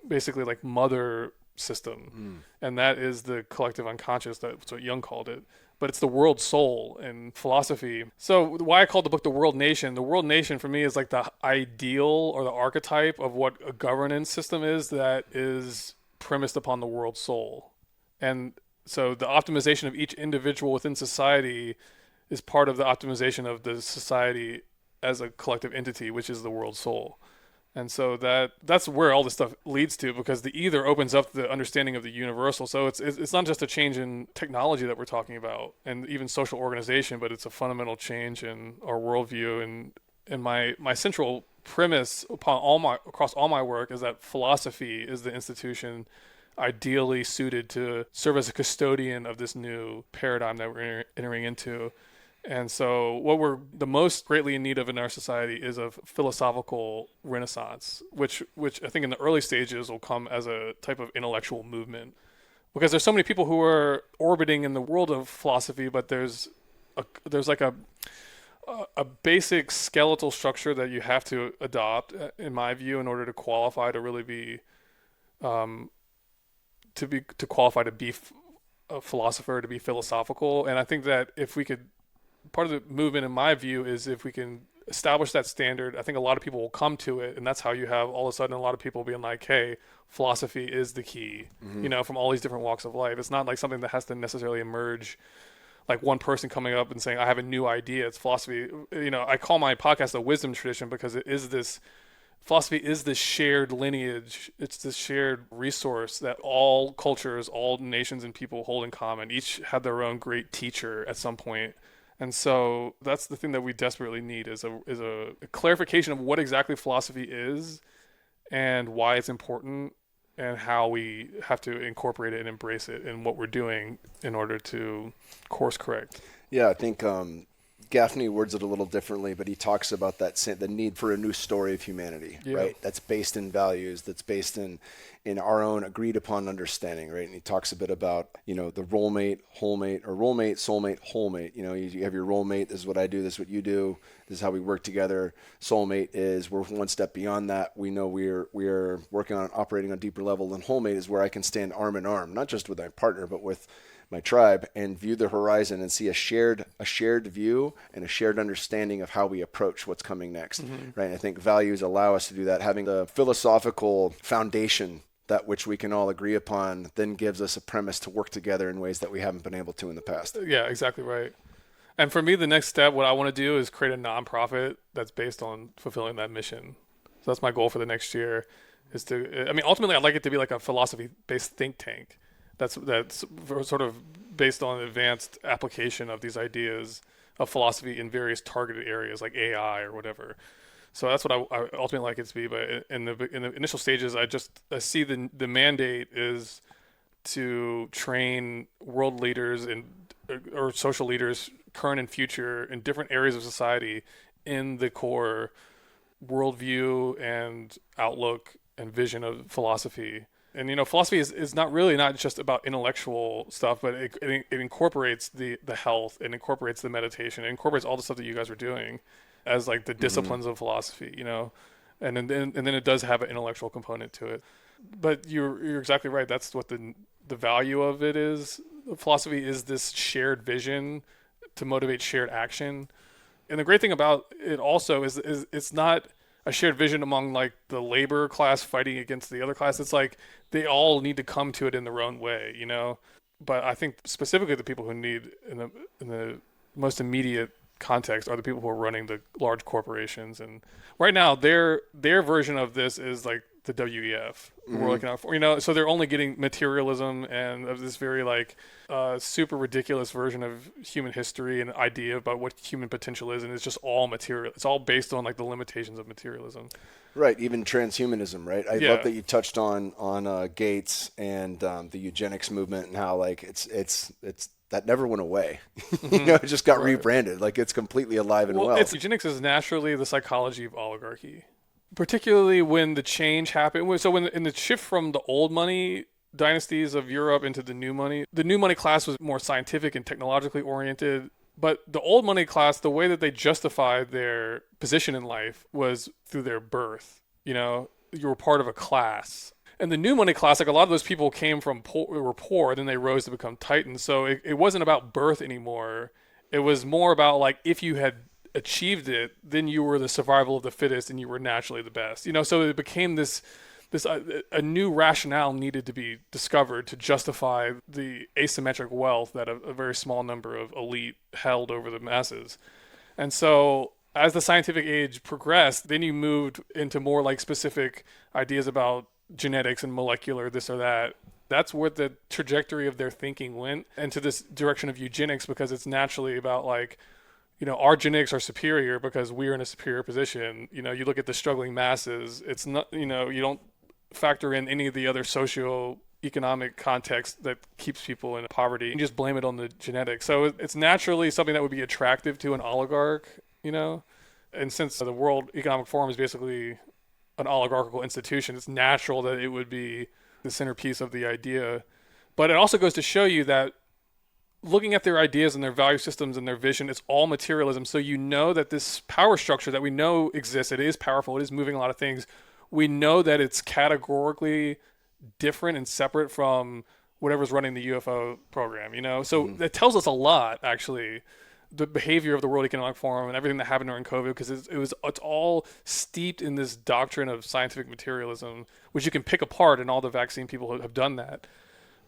basically like mother system. And that is the collective unconscious. That's what Jung called it. But it's the world soul in philosophy. So why I called the book The World Nation. The World Nation for me is like the ideal or the archetype of what a governance system is that is premised upon the world soul. And so the optimization of each individual within society is part of the optimization of the society as a collective entity, which is the world soul. And so that's where all this stuff leads to, because the ether opens up the understanding of the universal. So it's not just a change in technology that we're talking about and even social organization, but it's a fundamental change in our worldview. And my central premise across all my work is that philosophy is the institution ideally suited to serve as a custodian of this new paradigm that we're entering into. And so what we're the most greatly in need of in our society is a philosophical renaissance, which I think in the early stages will come as a type of intellectual movement. Because there's so many people who are orbiting in the world of philosophy, but there's like a basic skeletal structure that you have to adopt, in my view, in order to qualify to really be to qualify to be a philosopher, to be philosophical. And I think that if we could, part of the movement, in my view, is if we can establish that standard, I think a lot of people will come to it. And that's how you have all of a sudden a lot of people being like, hey, philosophy is the key, from all these different walks of life. It's not like something that has to necessarily emerge, like one person coming up and saying, I have a new idea. It's philosophy. I call my podcast a wisdom tradition because philosophy is this shared lineage. It's this shared resource that all cultures, all nations and people hold in common. Each had their own great teacher at some point. And so that's the thing that we desperately need is a clarification of what exactly philosophy is and why it's important and how we have to incorporate it and embrace it in what we're doing in order to course correct. Yeah, I think Gaffney words it a little differently, but he talks about the need for a new story of humanity, right? That's based in values, that's based in our own agreed upon understanding, right? And he talks a bit about, the role mate, whole mate, or role mate, soulmate, whole mate. You have your role mate, this is what I do, this is what you do, this is how we work together. Soulmate is we're one step beyond that. We know we're working on operating on a deeper level. And whole mate is where I can stand arm in arm, not just with my partner, but with my tribe, and view the horizon and see a shared view and a shared understanding of how we approach what's coming next, right? And I think values allow us to do that. Having the philosophical foundation, that which we can all agree upon, then gives us a premise to work together in ways that we haven't been able to in the past. Yeah, exactly right. And for me, the next step, what I want to do is create a nonprofit that's based on fulfilling that mission. So that's my goal for the next year, ultimately I'd like it to be like a philosophy-based think tank. That's sort of based on advanced application of these ideas of philosophy in various targeted areas like AI or whatever. So that's what I ultimately like it to be. But in the initial stages, I see the mandate is to train world leaders or social leaders, current and future, in different areas of society in the core worldview and outlook and vision of philosophy. And philosophy is not just about intellectual stuff, but it incorporates the health, it incorporates the meditation, it incorporates all the stuff that you guys are doing as like the disciplines of philosophy, and then it does have an intellectual component to it. But you're exactly right. That's what the value of it is. Philosophy is this shared vision to motivate shared action. And the great thing about it also is it's not a shared vision among like the labor class fighting against the other class. It's like they all need to come to it in their own way, But I think specifically the people who need in the most immediate context are the people who are running the large corporations. And right now their version of this is like the WEF, the World Economic Forum. So they're only getting materialism and of this very super ridiculous version of human history and idea about what human potential is, and it's just all material. It's all based on the limitations of materialism. Right, even transhumanism, right? I love that you touched on Gates and the eugenics movement and how it's that never went away. It just got rebranded. It's completely alive and well. Eugenics is naturally the psychology of oligarchy, particularly when the change happened. So in the shift from the old money dynasties of Europe into the new money class was more scientific and technologically oriented. But the old money class, the way that they justified their position in life was through their birth. You were part of a class. And the new money class, a lot of those people came from were poor, then they rose to become titans. So it wasn't about birth anymore. It was more about if you had achieved it, then you were the survival of the fittest and you were naturally the best. So it became a new rationale needed to be discovered to justify the asymmetric wealth that a very small number of elite held over the masses. And so as the scientific age progressed, then you moved into more specific ideas about genetics and molecular this or that. That's where the trajectory of their thinking went, into this direction of eugenics, because it's naturally about our genetics are superior because we're in a superior position. You look at the struggling masses, it's not, you don't factor in any of the other socio-economic context that keeps people in poverty and just blame it on the genetics. So it's naturally something that would be attractive to an oligarch, and since the World Economic Forum is basically an oligarchical institution, it's natural that it would be the centerpiece of the idea. But it also goes to show you that looking at their ideas and their value systems and their vision, it's all materialism. So that this power structure that we know exists, it is powerful, it is moving a lot of things. We know that it's categorically different and separate from whatever's running the UFO program, So that tells us a lot, actually, the behavior of the World Economic Forum and everything that happened during COVID, because it's all steeped in this doctrine of scientific materialism, which you can pick apart, and all the vaccine people have done that.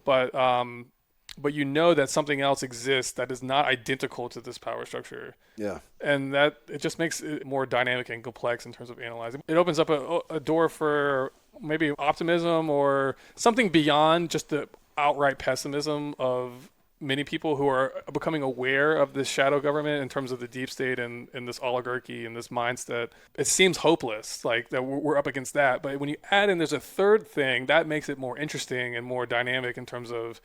But that something else exists that is not identical to this power structure. Yeah. And that it just makes it more dynamic and complex in terms of analyzing. It opens up a door for maybe optimism or something beyond just the outright pessimism of many people who are becoming aware of this shadow government in terms of the deep state and this oligarchy and this mindset. It seems hopeless, that we're up against that. But when you add in there's a third thing, that makes it more interesting and more dynamic in terms of,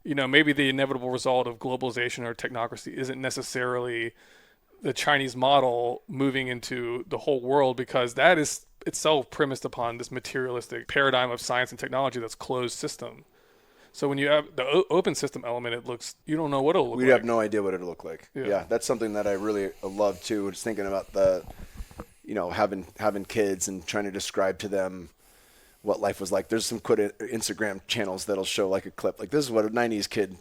maybe the inevitable result of globalization or technocracy isn't necessarily the Chinese model moving into the whole world, because that is itself premised upon this materialistic paradigm of science and technology that's closed system. So when you have the open system element, you don't know what it'll look like. We have no idea what it'll look like. Yeah, that's something that I really love too. Just thinking about having kids and trying to describe to them what life was like. There's some good Instagram channels that'll show a clip. This is what a 90s kid,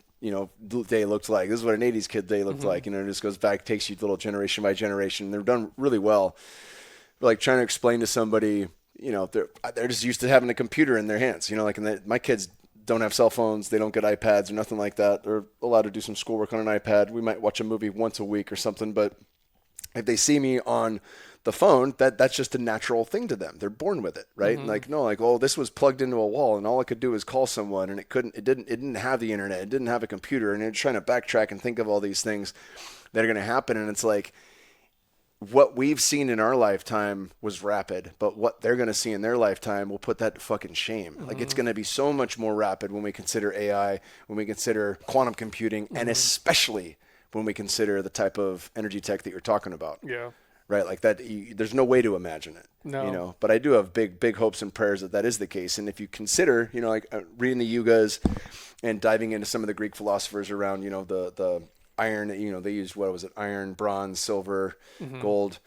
day looked like. This is what an 80s kid day looked like. It just goes back, takes you little generation by generation. They're done really well. But trying to explain to somebody, they're just used to having a computer in their hands. My kids don't have cell phones. They don't get iPads or nothing like that. They're allowed to do some schoolwork on an iPad. We might watch a movie once a week or something. But if they see me on the phone, that's just a natural thing to them. They're born with it, right? This was plugged into a wall, and all it could do is call someone, and it didn't have the internet. It didn't have a computer, and they're trying to backtrack and think of all these things that are going to happen. And it's what we've seen in our lifetime was rapid, but what they're going to see in their lifetime will put that to fucking shame. It's going to be so much more rapid when we consider AI, when we consider quantum computing, and especially when we consider the type of energy tech that you're talking about. Yeah. Right, there's no way to imagine it. No. But I do have big hopes and prayers that is the case. And if you consider, reading the Yugas and diving into some of the Greek philosophers around, the iron, they used, iron, bronze, silver, gold,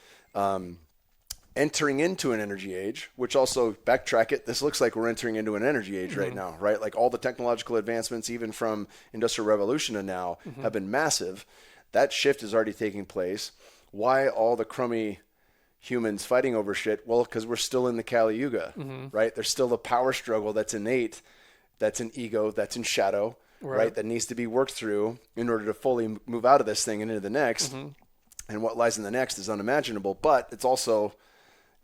entering into an energy age, which also, backtrack it, this looks like we're entering into an energy age right now, right? All the technological advancements, even from Industrial Revolution to now, have been massive. That shift is already taking place. Why all the crummy humans fighting over shit? Well, because we're still in the Kali Yuga, right? There's still a power struggle that's innate, that's an ego, that's in shadow, right? That needs to be worked through in order to fully move out of this thing and into the next. And what lies in the next is unimaginable, but it's also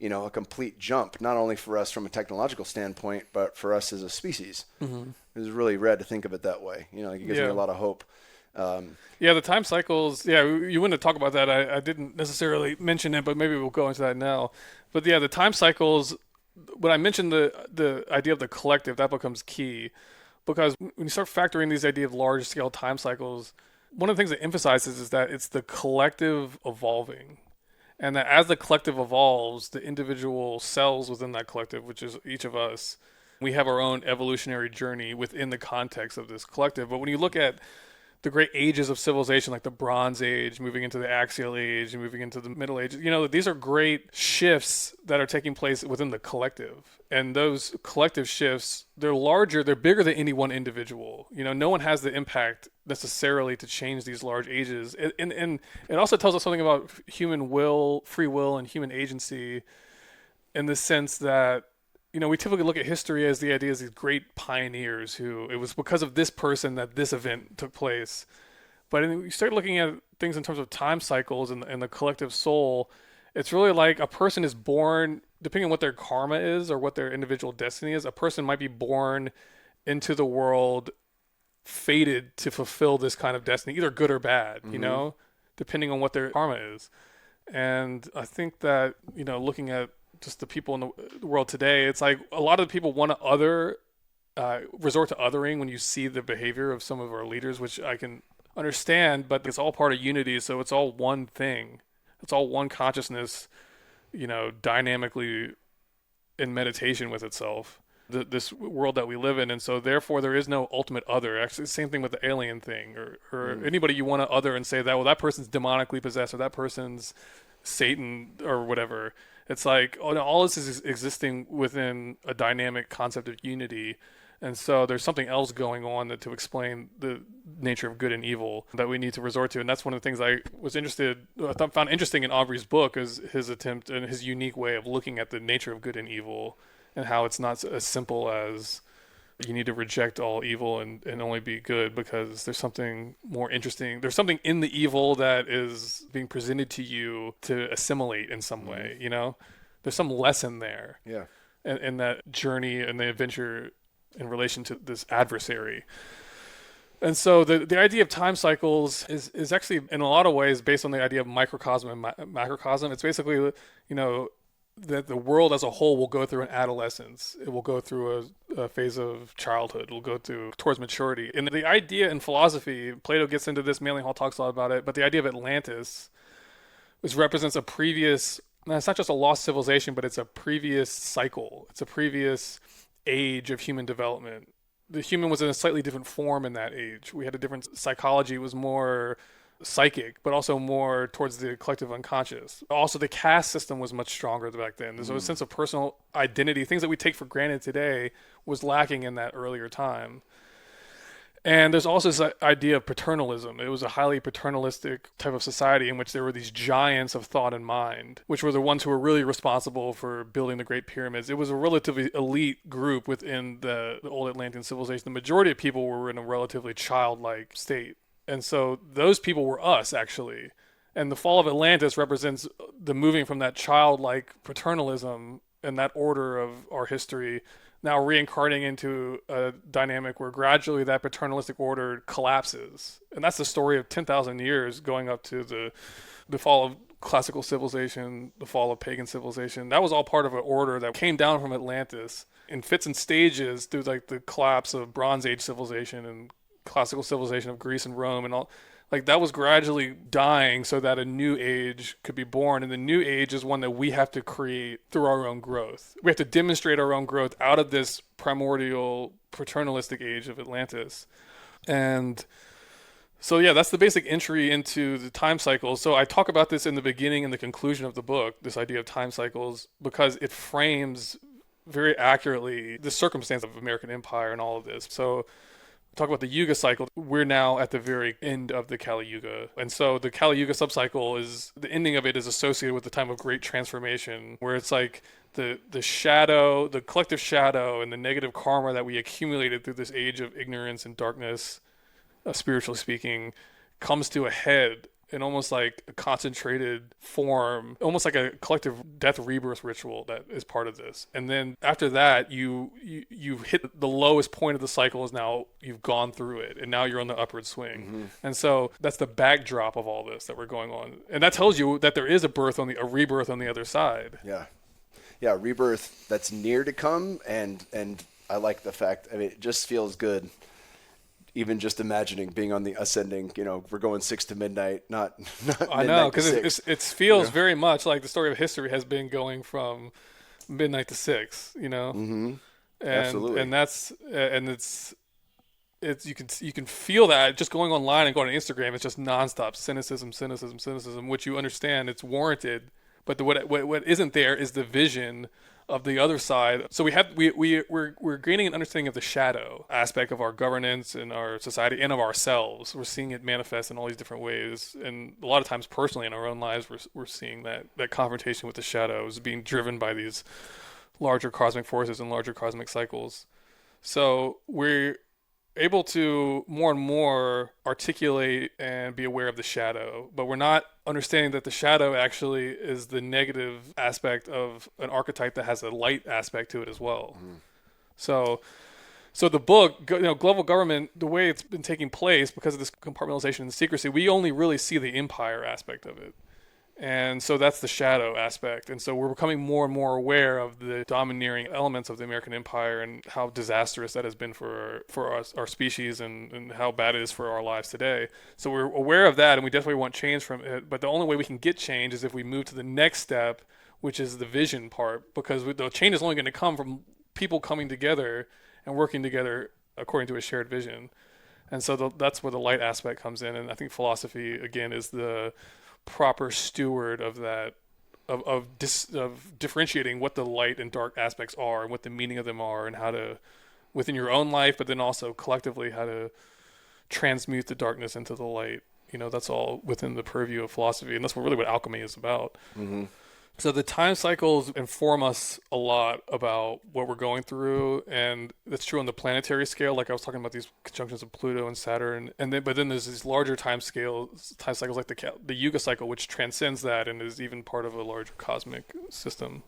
a complete jump, not only for us from a technological standpoint, but for us as a species. Mm-hmm. It was really rad to think of it that way. It gives me a lot of hope. The time cycles. Yeah, you wouldn't talk about that. I didn't necessarily mention it, but maybe we'll go into that now. But the time cycles. When I mentioned the idea of the collective, that becomes key, because when you start factoring these idea of large scale time cycles, one of the things it emphasizes is that it's the collective evolving, and that as the collective evolves, the individual cells within that collective, which is each of us, we have our own evolutionary journey within the context of this collective. But when you look at the great ages of civilization, like the Bronze Age, moving into the Axial Age, and moving into the Middle Ages, these are great shifts that are taking place within the collective. And those collective shifts, they're larger, they're bigger than any one individual. No one has the impact necessarily to change these large ages. And it also tells us something about human will, free will, and human agency, in the sense that we typically look at history as the idea as these great pioneers who it was because of this person that this event took place. But when you start looking at things in terms of time cycles and the collective soul, it's really like a person is born, depending on what their karma is or what their individual destiny is, a person might be born into the world fated to fulfill this kind of destiny, either good or bad, depending on what their karma is. And I think that, looking at just the people in the world today, it's like a lot of the people want to resort to othering when you see the behavior of some of our leaders, which I can understand, but it's all part of unity. So it's all one thing. It's all one consciousness, dynamically in meditation with itself, this world that we live in. And so therefore there is no ultimate other. Actually, same thing with the alien thing or anybody you want to other and say that, well, that person's demonically possessed or that person's Satan or whatever. It's like all this is existing within a dynamic concept of unity. And so there's something else going on to explain the nature of good and evil that we need to resort to. And that's one of the things I found interesting in Aubrey's book, is his attempt and his unique way of looking at the nature of good and evil, and how it's not as simple as you need to reject all evil and only be good, because there's something more interesting. There's something in the evil that is being presented to you to assimilate in some way, There's some lesson there. Yeah. In that journey and the adventure in relation to this adversary. And so the idea of time cycles is actually in a lot of ways based on the idea of microcosm and macrocosm. It's basically, that the world as a whole will go through an adolescence. It will go through a phase of childhood. It will go towards maturity. And the idea in philosophy, Plato gets into this, Manly Hall talks a lot about it, but the idea of Atlantis, which represents a previous, it's not just a lost civilization, but it's a previous cycle. It's a previous age of human development. The human was in a slightly different form in that age. We had a different psychology. It was more psychic, but also more towards the collective unconscious. Also, the caste system was much stronger back then. There's a sense of personal identity, things that we take for granted today, was lacking in that earlier time. And there's also this idea of paternalism. It was a highly paternalistic type of society in which there were these giants of thought and mind, which were the ones who were really responsible for building the Great Pyramids. It was a relatively elite group within the old Atlantean civilization. The majority of people were in a relatively childlike state. And so those people were us, actually. And the fall of Atlantis represents the moving from that childlike paternalism and that order of our history, now reincarnating into a dynamic where gradually that paternalistic order collapses. And that's the story of 10,000 years going up to the fall of classical civilization, the fall of pagan civilization. That was all part of an order that came down from Atlantis in fits and stages through like the collapse of Bronze Age civilization and classical civilization of Greece and Rome and all. Like that was gradually dying so that a new age could be born. And the new age is one that we have to create through our own growth. We have to demonstrate our own growth out of this primordial paternalistic age of Atlantis. And so, yeah, that's the basic entry into the time cycles. So I talk about this in the beginning and the conclusion of the book, this idea of time cycles, because it frames very accurately the circumstance of American empire and all of this. So talk about the Yuga cycle. We're now at the very end of the Kali Yuga. And so the Kali Yuga subcycle is, the ending of it is associated with the time of great transformation, where it's like the shadow, the collective shadow and the negative karma that we accumulated through this age of ignorance and darkness, spiritually speaking, comes to a head in almost like a concentrated form, almost like a collective death rebirth ritual that is part of this. And then after that, you hit the lowest point of the cycle is now you've gone through it, and now you're on the upward swing. And so that's the backdrop of all this that we're going on, and that tells you that there is a rebirth on the other side. Yeah, rebirth that's near to come, and I like the fact. I mean, it just feels good. Even just imagining being on the ascending, we're going 6 to midnight, not I know, because it feels very much like the story of history has been going from midnight to 6, And, Absolutely. And it's you can feel that just going online and going to Instagram. It's just nonstop cynicism, which you understand it's warranted. But what isn't there is the vision of the other side. So we're gaining an understanding of the shadow aspect of our governance and our society and of ourselves. We're seeing it manifest in all these different ways, and a lot of times personally in our own lives, we're seeing that confrontation with the shadows being driven by these larger cosmic forces and larger cosmic cycles. So we're able to more and more articulate and be aware of the shadow, but we're not understanding that the shadow actually is the negative aspect of an archetype that has a light aspect to it as well. So the book, global government, the way it's been taking place because of this compartmentalization and secrecy, we only really see the empire aspect of it. And so that's the shadow aspect. And so we're becoming more and more aware of the domineering elements of the American empire and how disastrous that has been for us, our species, and how bad it is for our lives today. So we're aware of that, and we definitely want change from it. But the only way we can get change is if we move to the next step, which is the vision part, because the change is only going to come from people coming together and working together according to a shared vision. And so that's where the light aspect comes in. And I think philosophy, again, is the proper steward of that, of differentiating what the light and dark aspects are and what the meaning of them are, and how to, within your own life, but then also collectively, how to transmute the darkness into the light. That's all within the purview of philosophy, and that's what alchemy is about. So the time cycles inform us a lot about what we're going through, and that's true on the planetary scale. Like I was talking about these conjunctions of Pluto and Saturn, but then there's these larger time cycles like the Yuga cycle, which transcends that and is even part of a larger cosmic system.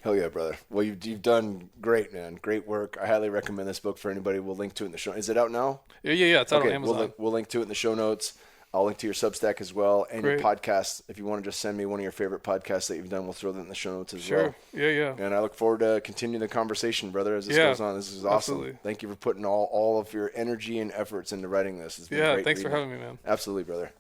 Hell yeah, brother. Well, you've done great, man. Great work. I highly recommend this book for anybody. We'll link to it in the show. Is it out now? Yeah. It's out on Amazon. We'll link to it in the show notes. I'll link to your Substack as well, and Great. your podcast. If you want to just send me one of your favorite podcasts that you've done, we'll throw that in the show notes as well. Sure. Yeah. And I look forward to continuing the conversation, brother, as this goes on. This is awesome. Absolutely. Thank you for putting all of your energy and efforts into writing this. It's been great Thanks reading. for having me, man. Absolutely, brother.